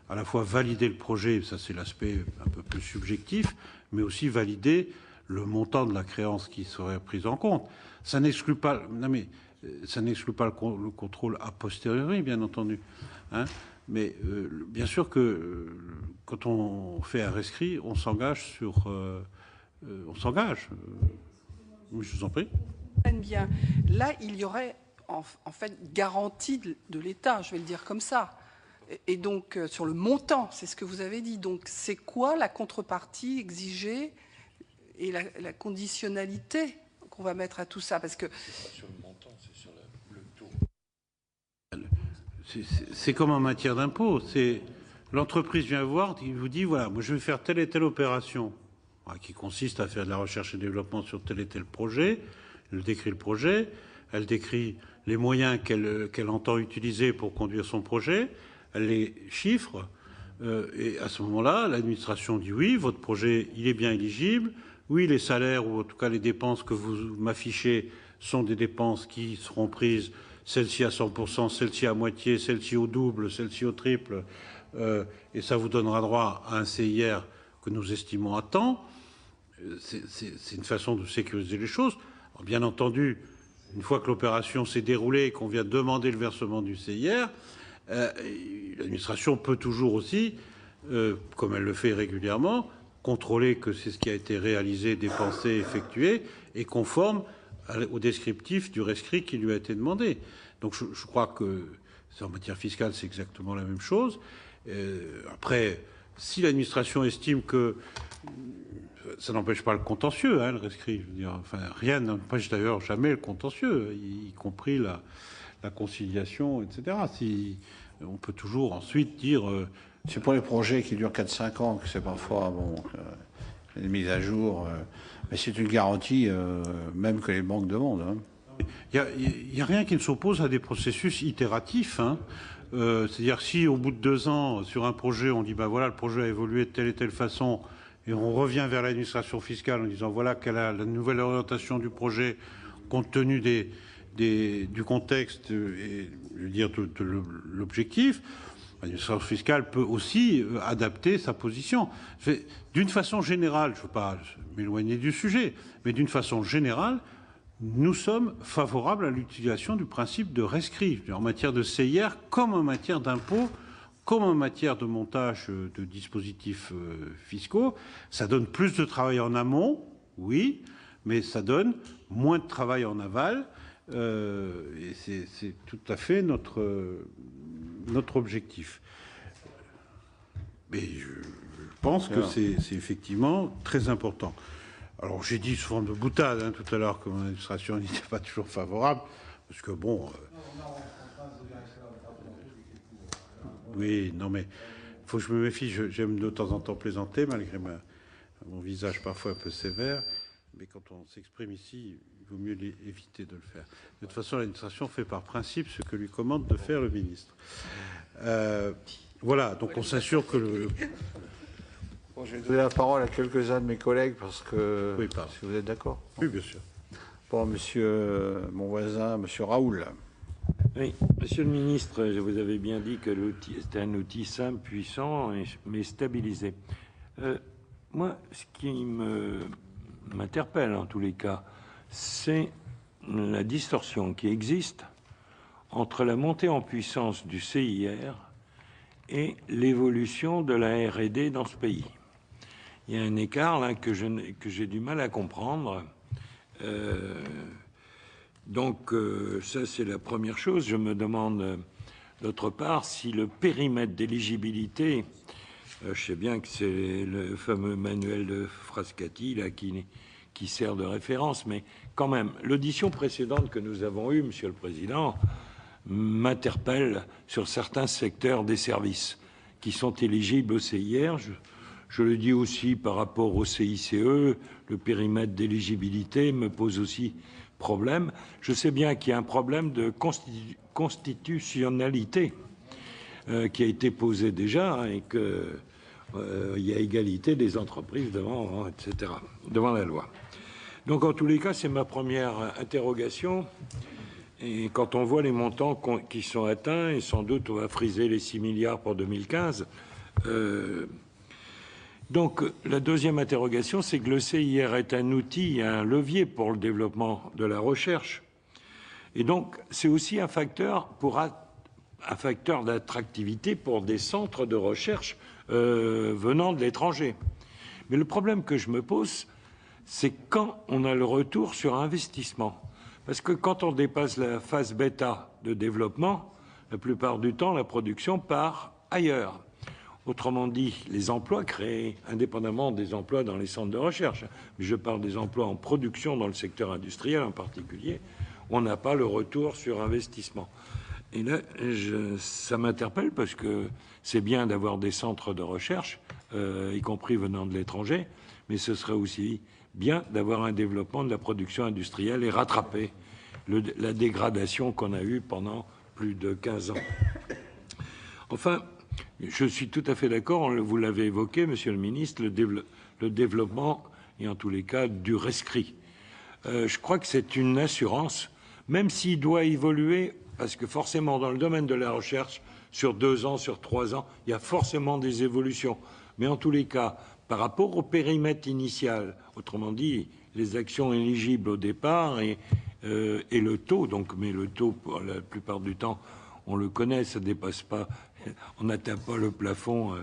à la fois valider le projet, ça c'est l'aspect un peu plus subjectif, mais aussi valider le montant de la créance qui serait prise en compte. Ça n'exclut pas, le contrôle a posteriori, bien entendu. Hein, mais bien sûr que quand on fait un rescrit, on s'engage sur... on s'engage. Je vous en prie. Bien. Là, il y aurait en fait garantie de l'État, je vais le dire comme ça. Et donc, sur le montant, c'est ce que vous avez dit. Donc, c'est quoi la contrepartie exigée et la conditionnalité qu'on va mettre à tout ça? Parce que... C'est pas sur le montant, c'est sur le taux. C'est comme en matière d'impôt. L'entreprise vient voir, il vous dit, voilà, moi je vais faire telle et telle opération qui consiste à faire de la recherche et développement sur tel et tel projet. Elle décrit le projet, elle décrit les moyens qu'elle entend utiliser pour conduire son projet, elle les chiffre, et à ce moment-là, l'administration dit oui, votre projet, il est bien éligible, oui, les salaires, ou en tout cas les dépenses que vous m'affichez sont des dépenses qui seront prises, celles-ci à 100%, celles-ci à moitié, celles-ci au double, celles-ci au triple, et ça vous donnera droit à un CIR que nous estimons à temps. C'est une façon de sécuriser les choses. Alors, bien entendu, une fois que l'opération s'est déroulée et qu'on vient demander le versement du CIR, l'administration peut toujours aussi, comme elle le fait régulièrement, contrôler que c'est ce qui a été réalisé, dépensé, effectué, et conforme au descriptif du rescrit qui lui a été demandé. Donc je crois que en matière fiscale, c'est exactement la même chose. Après, si l'administration estime que ça n'empêche pas le contentieux, hein, le rescrit. Je veux dire, enfin, rien n'empêche d'ailleurs jamais le contentieux, y compris la conciliation, etc. On peut toujours ensuite dire... c'est pour les projets qui durent 4-5 ans que c'est parfois les mises à jour, mais c'est une garantie même que les banques demandent. Hein. Il n'y a rien qui ne s'oppose à des processus itératifs. Hein. C'est-à-dire si au bout de 2 ans, sur un projet, on dit ben voilà, le projet a évolué de telle et telle façon, et on revient vers l'administration fiscale en disant voilà quelle est la nouvelle orientation du projet compte tenu du contexte et je veux dire de l'objectif, l'administration fiscale peut aussi adapter sa position. D'une façon générale, je ne veux pas m'éloigner du sujet, mais d'une façon générale, nous sommes favorables à l'utilisation du principe de rescrit en matière de CIR comme en matière d'impôts, comme en matière de montage de dispositifs fiscaux. Ça donne plus de travail en amont, oui, mais ça donne moins de travail en aval. Et c'est tout à fait notre objectif. Mais je pense que c'est effectivement très important. Alors j'ai dit sous forme de boutade hein, tout à l'heure que mon administration n'était pas toujours favorable, parce que bon... oui, non mais il faut que je me méfie, j'aime de temps en temps plaisanter, malgré mon visage parfois un peu sévère, mais quand on s'exprime ici, il vaut mieux éviter de le faire. De toute façon, l'administration fait par principe ce que lui commande de faire le ministre. Voilà, donc on s'assure que le... Bon, je vais donner la parole à quelques-uns de mes collègues, parce que... Oui, pardon. Si vous êtes d'accord. Oui, bien sûr. Bon, monsieur, mon voisin, monsieur Raoul. Oui, monsieur le ministre, vous avez bien dit que c'était un outil simple, puissant, mais stabilisé. Moi, ce qui m'interpelle en tous les cas, c'est la distorsion qui existe entre la montée en puissance du CIR et l'évolution de la R&D dans ce pays. Il y a un écart là que j'ai du mal à comprendre. Donc ça, c'est la première chose. Je me demande, d'autre part, si le périmètre d'éligibilité, je sais bien que c'est le fameux manuel de Frascati là, qui sert de référence, mais quand même, l'audition précédente que nous avons eue, Monsieur le Président, m'interpelle sur certains secteurs des services qui sont éligibles au CIR. Je le dis aussi par rapport au CICE, le périmètre d'éligibilité me pose aussi problème. Je sais bien qu'il y a un problème de constitutionnalité qui a été posé déjà hein, et qu'il y a égalité des entreprises devant, etc., devant la loi. Donc en tous les cas, c'est ma première interrogation. Et quand on voit les montants qui sont atteints, et sans doute on va friser les 6 milliards pour 2015, donc la deuxième interrogation, c'est que le CIR est un outil, un levier pour le développement de la recherche. Et donc c'est aussi un facteur d'attractivité pour des centres de recherche venant de l'étranger. Mais le problème que je me pose, c'est quand on a le retour sur investissement. Parce que quand on dépasse la phase bêta de développement, la plupart du temps, la production part ailleurs. Autrement dit, les emplois créés, indépendamment des emplois dans les centres de recherche, mais je parle des emplois en production dans le secteur industriel en particulier, on n'a pas le retour sur investissement. Et là, ça m'interpelle parce que c'est bien d'avoir des centres de recherche, y compris venant de l'étranger, mais ce serait aussi bien d'avoir un développement de la production industrielle et rattraper la dégradation qu'on a eue pendant plus de 15 ans. Enfin, je suis tout à fait d'accord, vous l'avez évoqué, Monsieur le Ministre, le développement, et en tous les cas, du rescrit. Je crois que c'est une assurance, même s'il doit évoluer, parce que forcément, dans le domaine de la recherche, sur 2 ans, sur 3 ans, il y a forcément des évolutions. Mais en tous les cas, par rapport au périmètre initial, autrement dit, les actions éligibles au départ et le taux, donc, mais le taux, pour la plupart du temps, on le connaît, ça dépasse pas, on n'atteint pas le plafond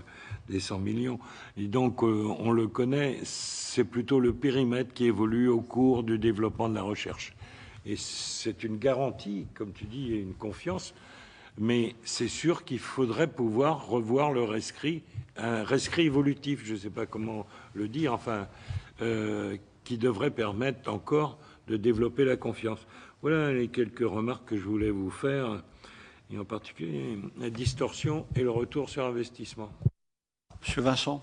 des 100 millions. Et donc, on le connaît, c'est plutôt le périmètre qui évolue au cours du développement de la recherche. Et c'est une garantie, comme tu dis, et une confiance, mais c'est sûr qu'il faudrait pouvoir revoir le rescrit, un rescrit évolutif, je ne sais pas comment le dire, enfin, qui devrait permettre encore de développer la confiance. Voilà les quelques remarques que je voulais vous faire, et en particulier la distorsion et le retour sur investissement. Monsieur Vincent.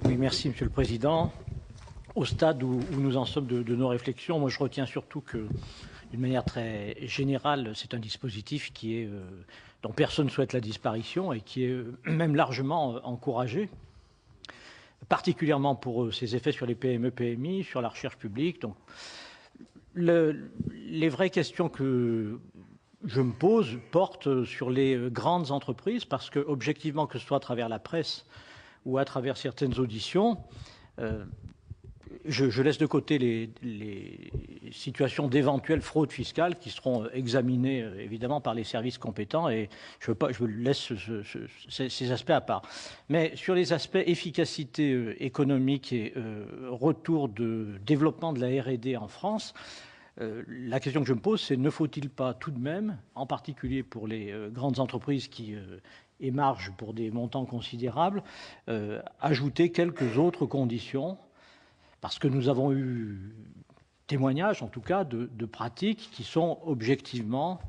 Oui, merci, Monsieur le Président. Au stade où nous en sommes de nos réflexions, moi je retiens surtout que, d'une manière très générale, c'est un dispositif qui est, dont personne ne souhaite la disparition et qui est même largement encouragé, particulièrement pour ses effets sur les PME, PMI, sur la recherche publique. Donc, les vraies questions que je me pose portent sur les grandes entreprises parce que, objectivement, que ce soit à travers la presse ou à travers certaines auditions, je laisse de côté les situations d'éventuelles fraudes fiscales qui seront examinées évidemment par les services compétents et je laisse ces aspects à part. Mais sur les aspects efficacité économique et retour de développement de la R&D en France, la question que je me pose, c'est ne faut-il pas tout de même, en particulier pour les grandes entreprises qui émargent pour des montants considérables, ajouter quelques autres conditions, parce que nous avons eu témoignage, en tout cas, de pratiques qui sont objectivement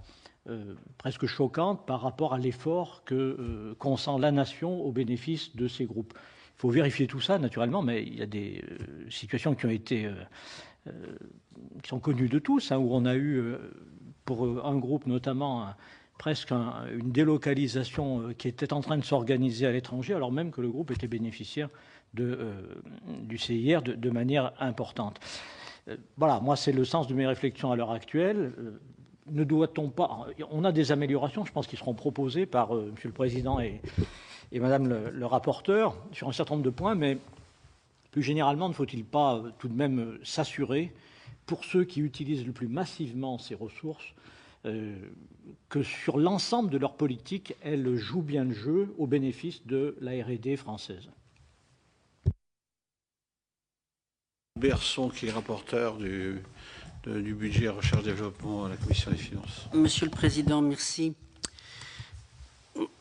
presque choquantes par rapport à l'effort que consent la nation au bénéfice de ces groupes. Il faut vérifier tout ça, naturellement, mais il y a des situations qui ont été qui sont connues de tous, hein, où on a eu, pour un groupe notamment, presque une délocalisation qui était en train de s'organiser à l'étranger, alors même que le groupe était bénéficiaire du CIR de manière importante. Voilà, moi c'est le sens de mes réflexions à l'heure actuelle. Ne doit-on pas... On a des améliorations, je pense, qui seront proposées par Monsieur le Président et Madame le rapporteur sur un certain nombre de points, mais plus généralement, ne faut-il pas tout de même s'assurer, pour ceux qui utilisent le plus massivement ces ressources, que sur l'ensemble de leur politique, elles jouent bien le jeu au bénéfice de la R&D française. Berson, qui est rapporteur du budget recherche-développement à la Commission des finances. Monsieur le Président, merci.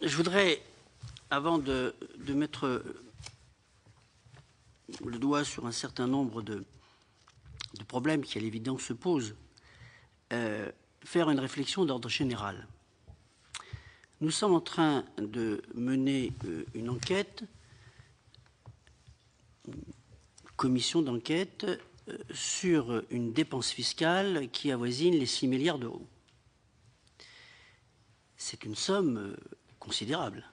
Je voudrais, avant de mettre le doigt sur un certain nombre de problèmes qui, à l'évidence, se posent, faire une réflexion d'ordre général. Nous sommes en train de mener une enquête, commission d'enquête sur une dépense fiscale qui avoisine les 6 milliards d'euros. C'est une somme considérable.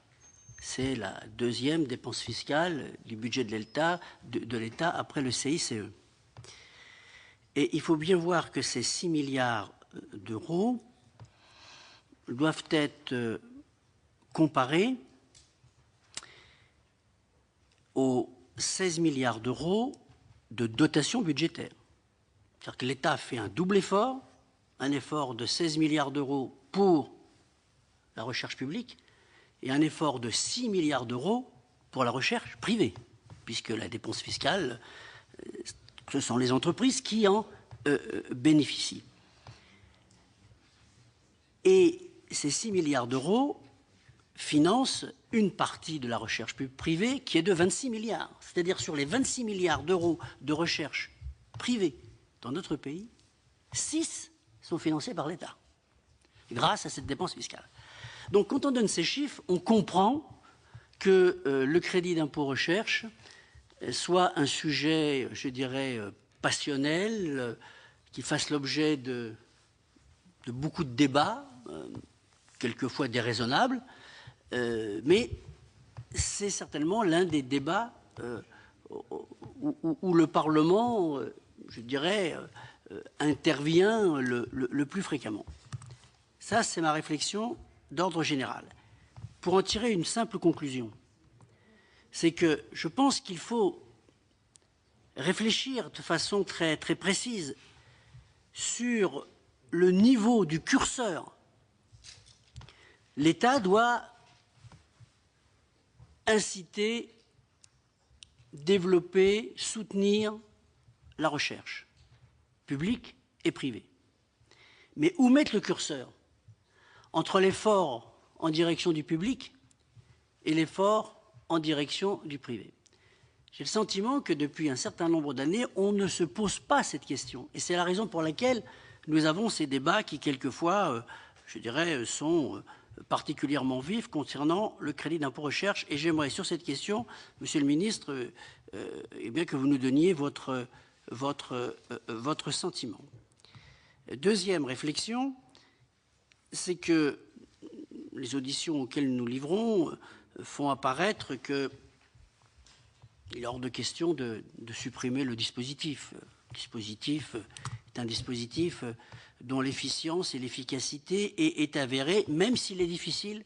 C'est la deuxième dépense fiscale du budget de l'État après le CICE. Et il faut bien voir que ces 6 milliards d'euros doivent être comparés aux 16 milliards d'euros de dotation budgétaire. C'est-à-dire que l'État fait un double effort, un effort de 16 milliards d'euros pour la recherche publique et un effort de 6 milliards d'euros pour la recherche privée, puisque la dépense fiscale, ce sont les entreprises qui en bénéficient. Et ces 6 milliards d'euros financent une partie de la recherche privée qui est de 26 milliards. C'est-à-dire sur les 26 milliards d'euros de recherche privée dans notre pays, 6 sont financés par l'État, grâce à cette dépense fiscale. Donc quand on donne ces chiffres, on comprend que le crédit d'impôt recherche soit un sujet, je dirais, passionnel, qui fasse l'objet de beaucoup de débats, quelquefois déraisonnables, mais c'est certainement l'un des débats où le Parlement, je dirais, intervient le plus fréquemment. Ça, c'est ma réflexion d'ordre général. Pour en tirer une simple conclusion, c'est que je pense qu'il faut réfléchir de façon très, très précise sur le niveau du curseur. L'État doit inciter, développer, soutenir la recherche, publique et privée. Mais où mettre le curseur entre l'effort en direction du public et l'effort en direction du privé? J'ai le sentiment que depuis un certain nombre d'années, on ne se pose pas cette question. Et c'est la raison pour laquelle nous avons ces débats qui, quelquefois, je dirais, sont particulièrement vifs concernant le crédit d'impôt recherche. Et j'aimerais, sur cette question, Monsieur le Ministre, eh bien, que vous nous donniez votre sentiment. Deuxième réflexion, c'est que les auditions auxquelles nous livrons font apparaître qu'il est hors de question de supprimer le dispositif. Le dispositif est un dispositif dont l'efficience et l'efficacité est avérée, même s'il est difficile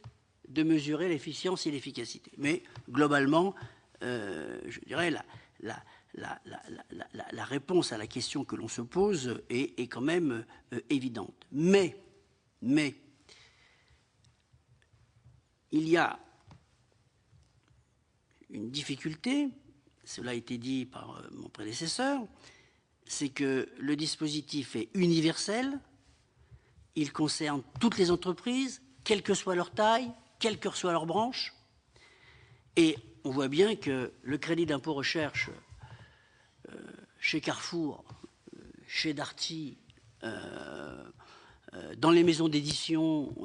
de mesurer l'efficience et l'efficacité. Mais globalement, je dirais, la réponse à la question que l'on se pose est quand même évidente. Mais, il y a une difficulté, cela a été dit par mon prédécesseur, c'est que le dispositif est universel, il concerne toutes les entreprises, quelle que soit leur taille, quelle que soit leur branche, et on voit bien que le crédit d'impôt recherche chez Carrefour, chez Darty, dans les maisons d'édition,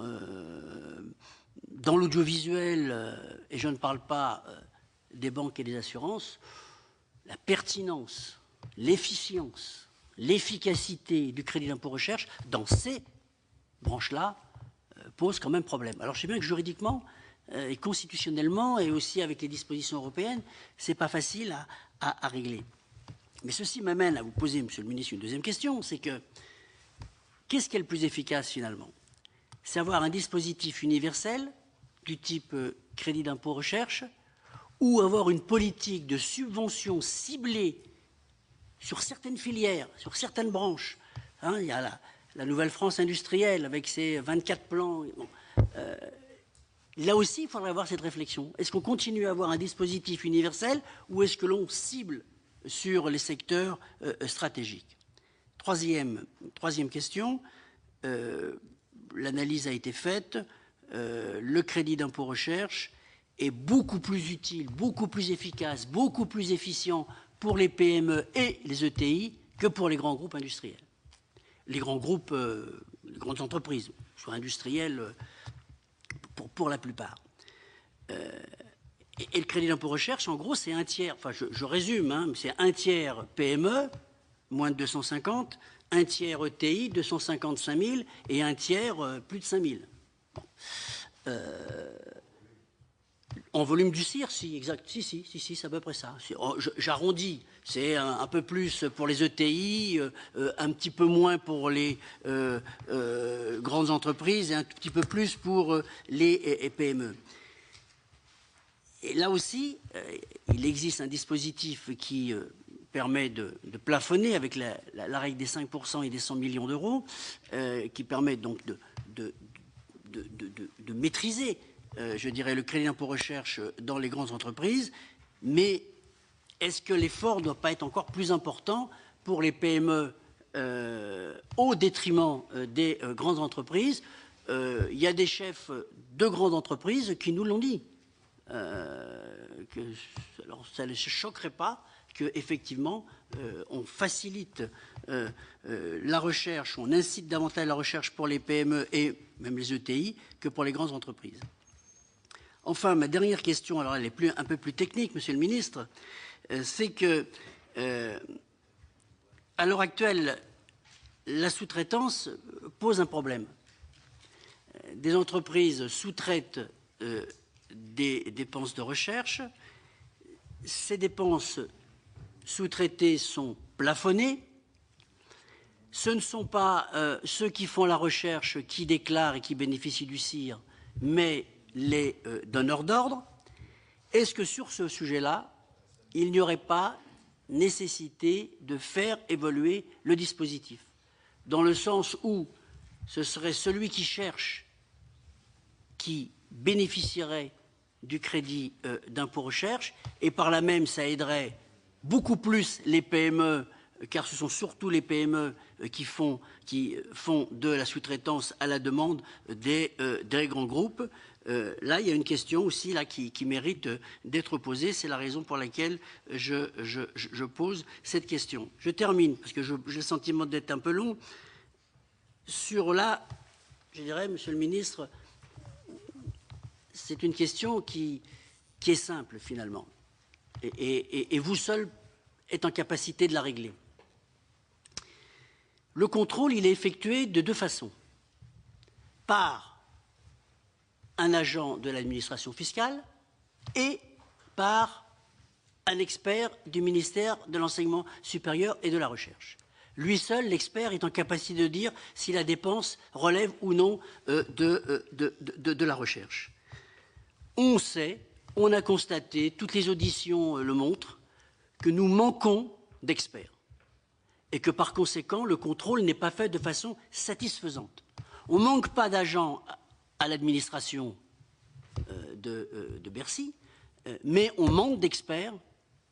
dans l'audiovisuel, et je ne parle pas des banques et des assurances, la pertinence, l'efficience, l'efficacité du crédit d'impôt recherche dans ces branches-là pose quand même problème. Alors je sais bien que juridiquement et constitutionnellement et aussi avec les dispositions européennes, c'est pas facile à régler. Mais ceci m'amène à vous poser, Monsieur le Ministre, une deuxième question, c'est que qu'est-ce qui est le plus efficace finalement? C'est avoir un dispositif universel du type crédit d'impôt recherche ou avoir une politique de subvention ciblée sur certaines filières, sur certaines branches. Hein, il y a la Nouvelle France industrielle avec ses 24 plans. Bon, là aussi, il faudrait avoir cette réflexion. Est-ce qu'on continue à avoir un dispositif universel ou est-ce que l'on cible sur les secteurs stratégiques? Troisième question, l'analyse a été faite, le crédit d'impôt recherche est beaucoup plus utile, beaucoup plus efficace, beaucoup plus efficient pour les PME et les ETI que pour les grands groupes industriels. Les grands groupes, les grandes entreprises, soit industrielles pour la plupart. Et le crédit d'impôt recherche, en gros, c'est un tiers, enfin je résume, hein, c'est un tiers PME, moins de 250, un tiers ETI, 255 000, et un tiers plus de 5 000. Bon. En volume du CIR, si, exact, si, c'est à peu près ça. J'arrondis, c'est un peu plus pour les ETI, un petit peu moins pour les grandes entreprises et un petit peu plus pour les PME. Et là aussi, il existe un dispositif qui permet de plafonner avec la règle des 5% et des 100 millions d'euros, qui permet donc de maîtriser, je dirais, le crédit d'impôt recherche dans les grandes entreprises, mais est-ce que l'effort ne doit pas être encore plus important pour les PME au détriment des grandes entreprises? Il y a des chefs de grandes entreprises qui nous l'ont dit. Alors ça ne choquerait pas qu'effectivement on facilite la recherche, on incite davantage la recherche pour les PME et même les ETI que pour les grandes entreprises. Enfin, ma dernière question, alors elle est un peu plus technique, Monsieur le Ministre, c'est que à l'heure actuelle, la sous-traitance pose un problème. Des entreprises sous-traitent des dépenses de recherche. Ces dépenses sous-traitées sont plafonnées. Ce ne sont pas ceux qui font la recherche qui déclarent et qui bénéficient du CIR, mais les donneurs d'ordre. Est-ce que sur ce sujet-là, il n'y aurait pas nécessité de faire évoluer le dispositif, dans le sens où ce serait celui qui cherche qui bénéficierait du crédit d'impôt recherche, et par là même ça aiderait beaucoup plus les PME, car ce sont surtout les PME qui font de la sous-traitance à la demande des grands groupes. Là, il y a une question aussi là, qui mérite d'être posée. C'est la raison pour laquelle je pose cette question. Je termine, parce que j'ai le sentiment d'être un peu long. Sur là, je dirais, Monsieur le Ministre, c'est une question qui est simple, finalement. Et vous seul êtes en capacité de la régler. Le contrôle, il est effectué de deux façons. Par un agent de l'administration fiscale et par un expert du ministère de l'Enseignement supérieur et de la Recherche. Lui seul, l'expert, est en capacité de dire si la dépense relève ou non de la recherche. On sait, on a constaté, toutes les auditions le montrent, que nous manquons d'experts et que par conséquent, le contrôle n'est pas fait de façon satisfaisante. On ne manque pas d'agents à l'administration de Bercy, mais on manque d'experts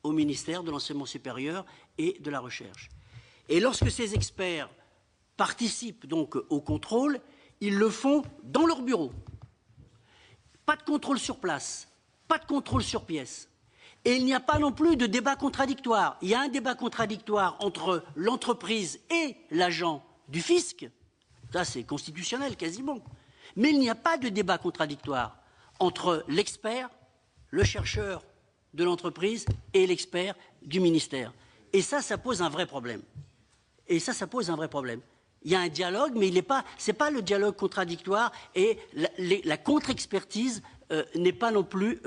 au ministère de l'Enseignement supérieur et de la Recherche. Et lorsque ces experts participent donc au contrôle, ils le font dans leur bureau. Pas de contrôle sur place, pas de contrôle sur pièce. Et il n'y a pas non plus de débat contradictoire. Il y a un débat contradictoire entre l'entreprise et l'agent du fisc. Ça, c'est constitutionnel quasiment. Mais il n'y a pas de débat contradictoire entre l'expert, le chercheur de l'entreprise et l'expert du ministère. Et ça pose un vrai problème. Et ça pose un vrai problème. Il y a un dialogue, mais ce n'est pas le dialogue contradictoire et la contre-expertise n'est pas non plus,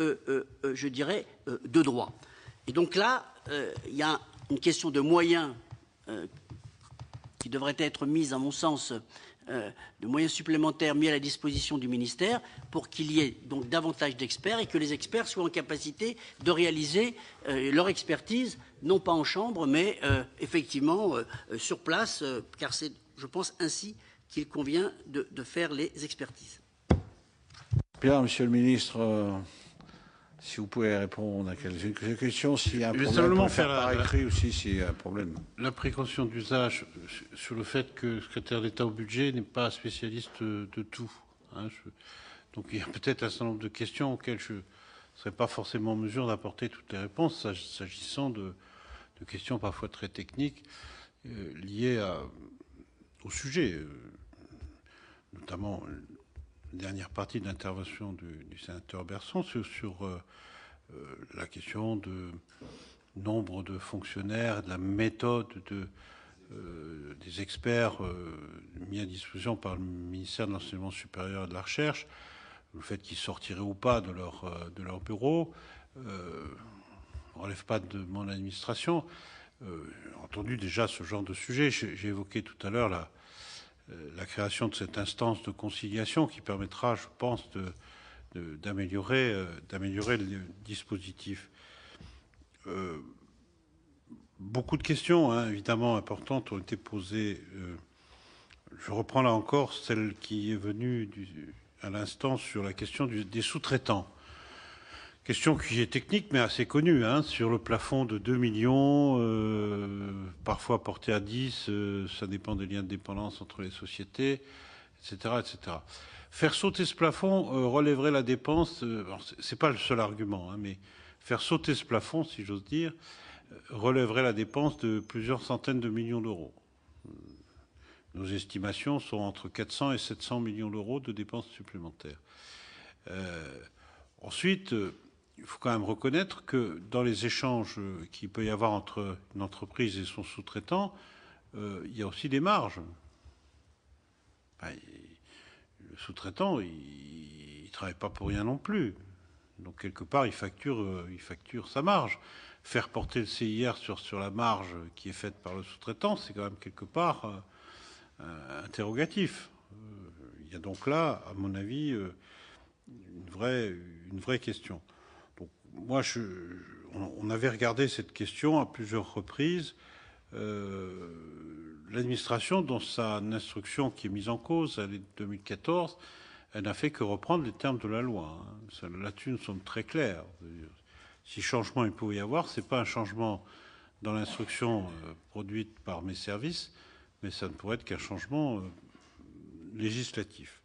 je dirais, de droit. Et donc là, il y a une question de moyens qui devrait être mise, à mon sens, de moyens supplémentaires mis à la disposition du ministère pour qu'il y ait donc davantage d'experts et que les experts soient en capacité de réaliser leur expertise, non pas en chambre, mais effectivement sur place, car c'est, je pense, ainsi qu'il convient de faire les expertises. Bien, Monsieur le Ministre, si vous pouvez répondre à quelques questions, s'il y a un problème, simplement faire par écrit aussi s'il y a un problème. La précaution d'usage sur le fait que le secrétaire d'État au budget n'est pas spécialiste de tout. Hein, donc il y a peut-être un certain nombre de questions auxquelles je ne serais pas forcément en mesure d'apporter toutes les réponses, s'agissant de questions parfois très techniques liées au sujet, notamment la dernière partie de l'intervention du sénateur Berson sur la question du nombre de fonctionnaires, de la méthode des experts mis à disposition par le ministère de l'Enseignement supérieur et de la Recherche, le fait qu'ils sortiraient ou pas de leur bureau, ne relève pas de mon administration. J'ai entendu déjà ce genre de sujet. J'ai évoqué tout à l'heure la création de cette instance de conciliation qui permettra, je pense, d'améliorer le dispositif. Beaucoup de questions, évidemment importantes, ont été posées. Je reprends là encore celle qui est venue à l'instant sur la question des sous-traitants. Question qui est technique mais assez connue, sur le plafond de 2 millions, parfois porté à 10, ça dépend des liens de dépendance entre les sociétés, etc. etc. Faire sauter ce plafond relèverait la dépense, c'est pas le seul argument, mais faire sauter ce plafond, si j'ose dire, relèverait la dépense de plusieurs centaines de millions d'euros. Nos estimations sont entre 400 et 700 millions d'euros de dépenses supplémentaires. Ensuite, il faut quand même reconnaître que dans les échanges qu'il peut y avoir entre une entreprise et son sous-traitant, il y a aussi des marges. Le sous-traitant, il ne travaille pas pour rien non plus. Donc, quelque part, il facture sa marge. Faire porter le CIR sur la marge qui est faite par le sous-traitant, c'est quand même quelque part interrogatif. Il y a donc là, à mon avis, une vraie question. Donc, moi, on avait regardé cette question à plusieurs reprises. L'administration, dans sa instruction qui est mise en cause, elle est de 2014, elle n'a fait que reprendre les termes de la loi. Là-dessus, nous sommes très clairs. Si changement il pouvait y avoir, ce n'est pas un changement dans l'instruction produite par mes services, mais ça ne pourrait être qu'un changement législatif.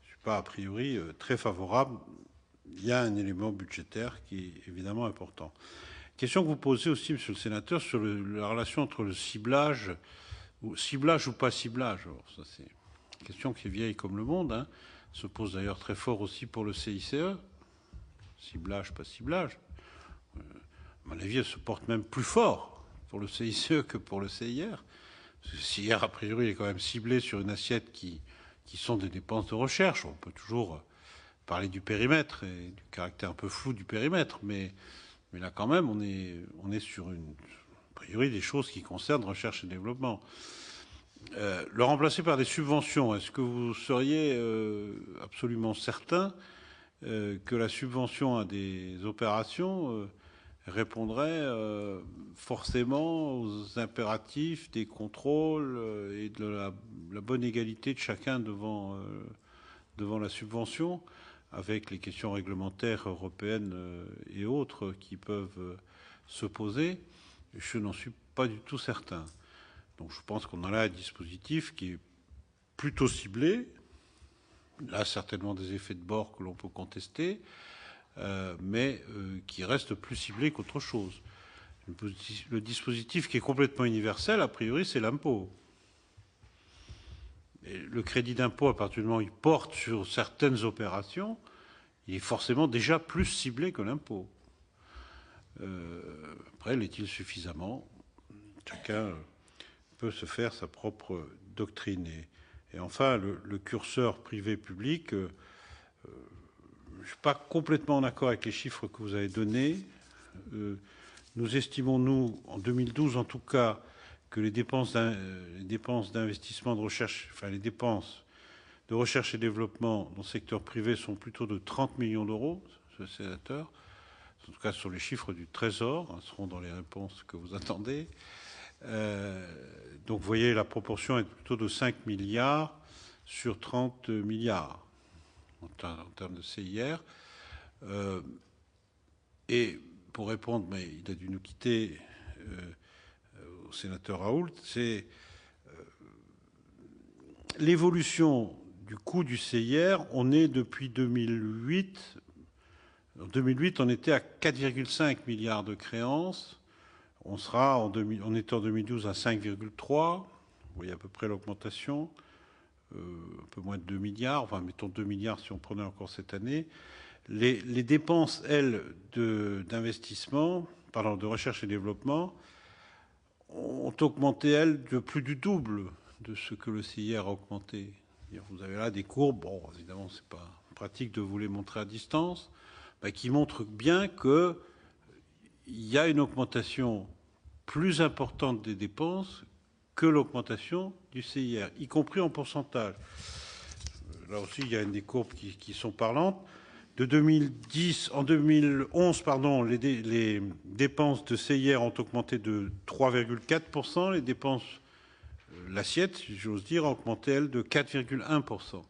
Je ne suis pas a priori très favorable. Il y a un élément budgétaire qui est évidemment important. Question que vous posez aussi, monsieur le sénateur, sur la relation entre le ciblage ou pas ciblage. Alors, ça, c'est une question qui est vieille comme le monde, hein. Se pose d'ailleurs très fort aussi pour le CICE. Ciblage, pas ciblage. À mon avis, elle se porte même plus fort pour le CICE que pour le CIR. Parce que le CIR, a priori, est quand même ciblé sur une assiette qui sont des dépenses de recherche. On peut toujours parler du périmètre et du caractère un peu flou du périmètre, mais là, quand même, on est sur a priori des choses qui concernent recherche et développement. Le remplacer par des subventions, est-ce que vous seriez absolument certain que la subvention à des opérations répondrait forcément aux impératifs des contrôles et de la bonne égalité de chacun devant la subvention, avec les questions réglementaires européennes et autres qui peuvent se poser? Je n'en suis pas du tout certain. Donc je pense qu'on a là un dispositif qui est plutôt ciblé. Là, certainement des effets de bord que l'on peut contester, mais qui reste plus ciblé qu'autre chose. Le dispositif qui est complètement universel, a priori, c'est l'impôt. Et le crédit d'impôt, à partir du moment où il porte sur certaines opérations, il est forcément déjà plus ciblé que l'impôt. Après, l'est-il suffisamment? Chacun peut se faire sa propre doctrine. Et enfin, le curseur privé-public, je ne suis pas complètement en accord avec les chiffres que vous avez donnés. Nous estimons, nous, en 2012 en tout cas, que les dépenses d'investissement de recherche, enfin les dépenses de recherche et développement dans le secteur privé sont plutôt de 30 millions d'euros, monsieur le sénateur. En tout cas, sur les chiffres du Trésor, seront dans les réponses que vous attendez. Donc, vous voyez, la proportion est plutôt de 5 milliards sur 30 milliards en termes de CIR. Et pour répondre, mais il a dû nous quitter, au sénateur Raoult, c'est l'évolution du coût du CIR. On est depuis 2008. En 2008, on était à 4,5 milliards de créances. On était en 2012 à 5,3. Vous voyez à peu près l'augmentation. Un peu moins de 2 milliards. Enfin, mettons 2 milliards si on prenait encore cette année. Les dépenses, elles, d'investissement, de recherche et développement, ont augmenté, elles, de plus du double de ce que le CIR a augmenté. Vous avez là des courbes, bon, évidemment, c'est pas pratique de vous les montrer à distance, qui montrent bien qu'il y a une augmentation plus importante des dépenses que l'augmentation du CIR, y compris en pourcentage. Là aussi, il y a des courbes qui sont parlantes. En 2011, les dépenses de CIR ont augmenté de 3,4%. Les dépenses, l'assiette, si j'ose dire, a augmenté, elle, de 4,1%.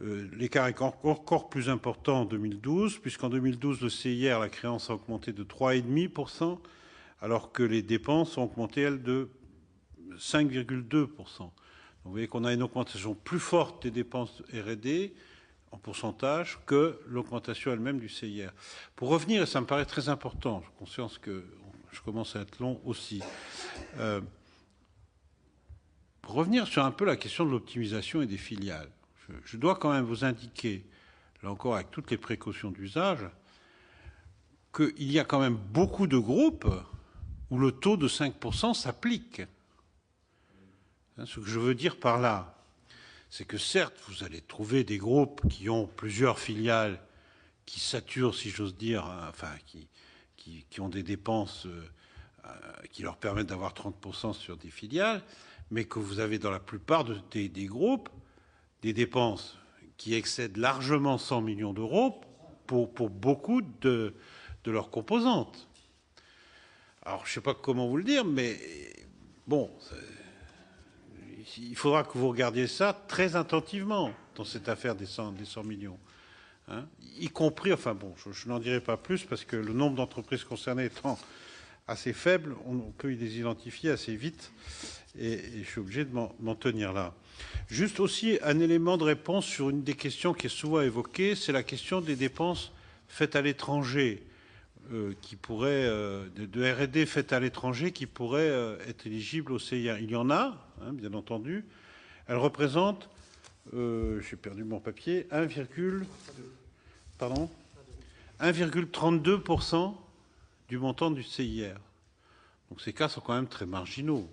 L'écart est encore plus important en 2012, puisqu'en 2012, le CIR, la créance a augmenté de 3,5%, alors que les dépenses ont augmenté, elles, de 5,2%. Vous voyez qu'on a une augmentation plus forte des dépenses R&D en pourcentage que l'augmentation elle-même du CIR. Pour revenir, et ça me paraît très important, j'ai conscience que je commence à être long aussi, pour revenir sur un peu la question de l'optimisation et des filiales, je dois quand même vous indiquer, là encore avec toutes les précautions d'usage, qu'il y a quand même beaucoup de groupes où le taux de 5% s'applique. Ce que je veux dire par là, c'est que certes, vous allez trouver des groupes qui ont plusieurs filiales, qui saturent, si j'ose dire, enfin, qui ont des dépenses qui leur permettent d'avoir 30% sur des filiales, mais que vous avez dans la plupart des groupes des dépenses qui excèdent largement 100 millions d'euros pour beaucoup de leurs composantes. Alors, je ne sais pas comment vous le dire, mais bon, il faudra que vous regardiez ça très attentivement dans cette affaire des 100 millions. Hein, y compris, enfin bon, je n'en dirai pas plus parce que le nombre d'entreprises concernées étant assez faible, on peut les identifier assez vite et je suis obligé de m'en tenir là. Juste aussi un élément de réponse sur une des questions qui est souvent évoquée, c'est la question des dépenses faites à l'étranger, qui pourraient, de R&D faites à l'étranger qui pourraient être éligibles au CIR. Il y en a, hein, bien entendu. Elles représentent, j'ai perdu mon papier, 1,32% du montant du CIR. Donc ces cas sont quand même très marginaux.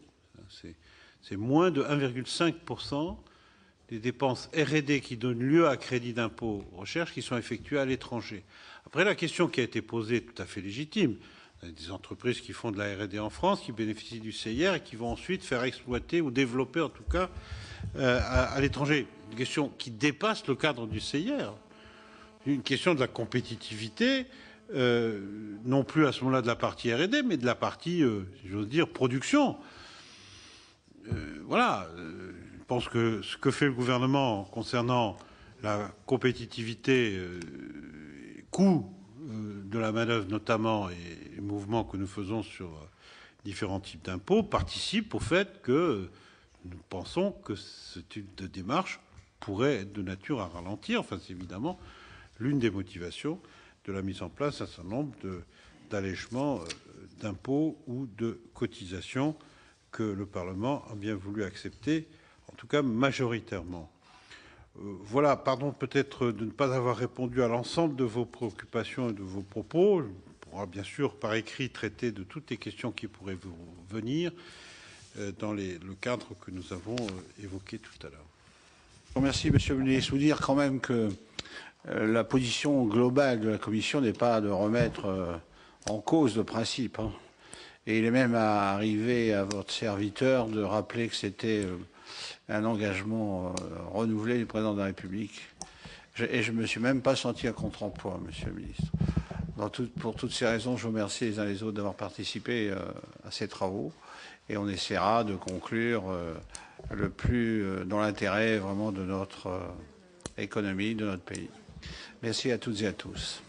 C'est moins de 1,5% des dépenses R&D qui donnent lieu à crédit d'impôt recherche qui sont effectuées à l'étranger. Après, la question qui a été posée, tout à fait légitime, il y a des entreprises qui font de la R&D en France, qui bénéficient du CIR et qui vont ensuite faire exploiter ou développer, en tout cas, à l'étranger. Une question qui dépasse le cadre du CIR. Une question de la compétitivité, non plus à ce moment-là de la partie R&D, mais de la partie, si j'ose dire, production. Voilà. Je pense que ce que fait le gouvernement concernant la compétitivité, coût de la manœuvre notamment et les mouvements que nous faisons sur différents types d'impôts participent au fait que nous pensons que ce type de démarche pourrait être de nature à ralentir. Enfin, c'est évidemment l'une des motivations de la mise en place d'un certain nombre d'allègements d'impôts ou de cotisations que le Parlement a bien voulu accepter, en tout cas majoritairement. Voilà, pardon peut-être de ne pas avoir répondu à l'ensemble de vos préoccupations et de vos propos. On pourra bien sûr par écrit traiter de toutes les questions qui pourraient vous venir dans le cadre que nous avons évoqué tout à l'heure. Merci, Monsieur le ministre. Vous dire quand même que la position globale de la Commission n'est pas de remettre en cause le principe. Hein. Et il est même arrivé à votre serviteur de rappeler que c'était un engagement renouvelé du président de la République. Et je ne me suis même pas senti à contre-emploi, Monsieur le ministre. Pour toutes ces raisons, je vous remercie les uns les autres d'avoir participé à ces travaux. Et on essaiera de conclure le plus dans l'intérêt vraiment de notre économie, de notre pays. Merci à toutes et à tous.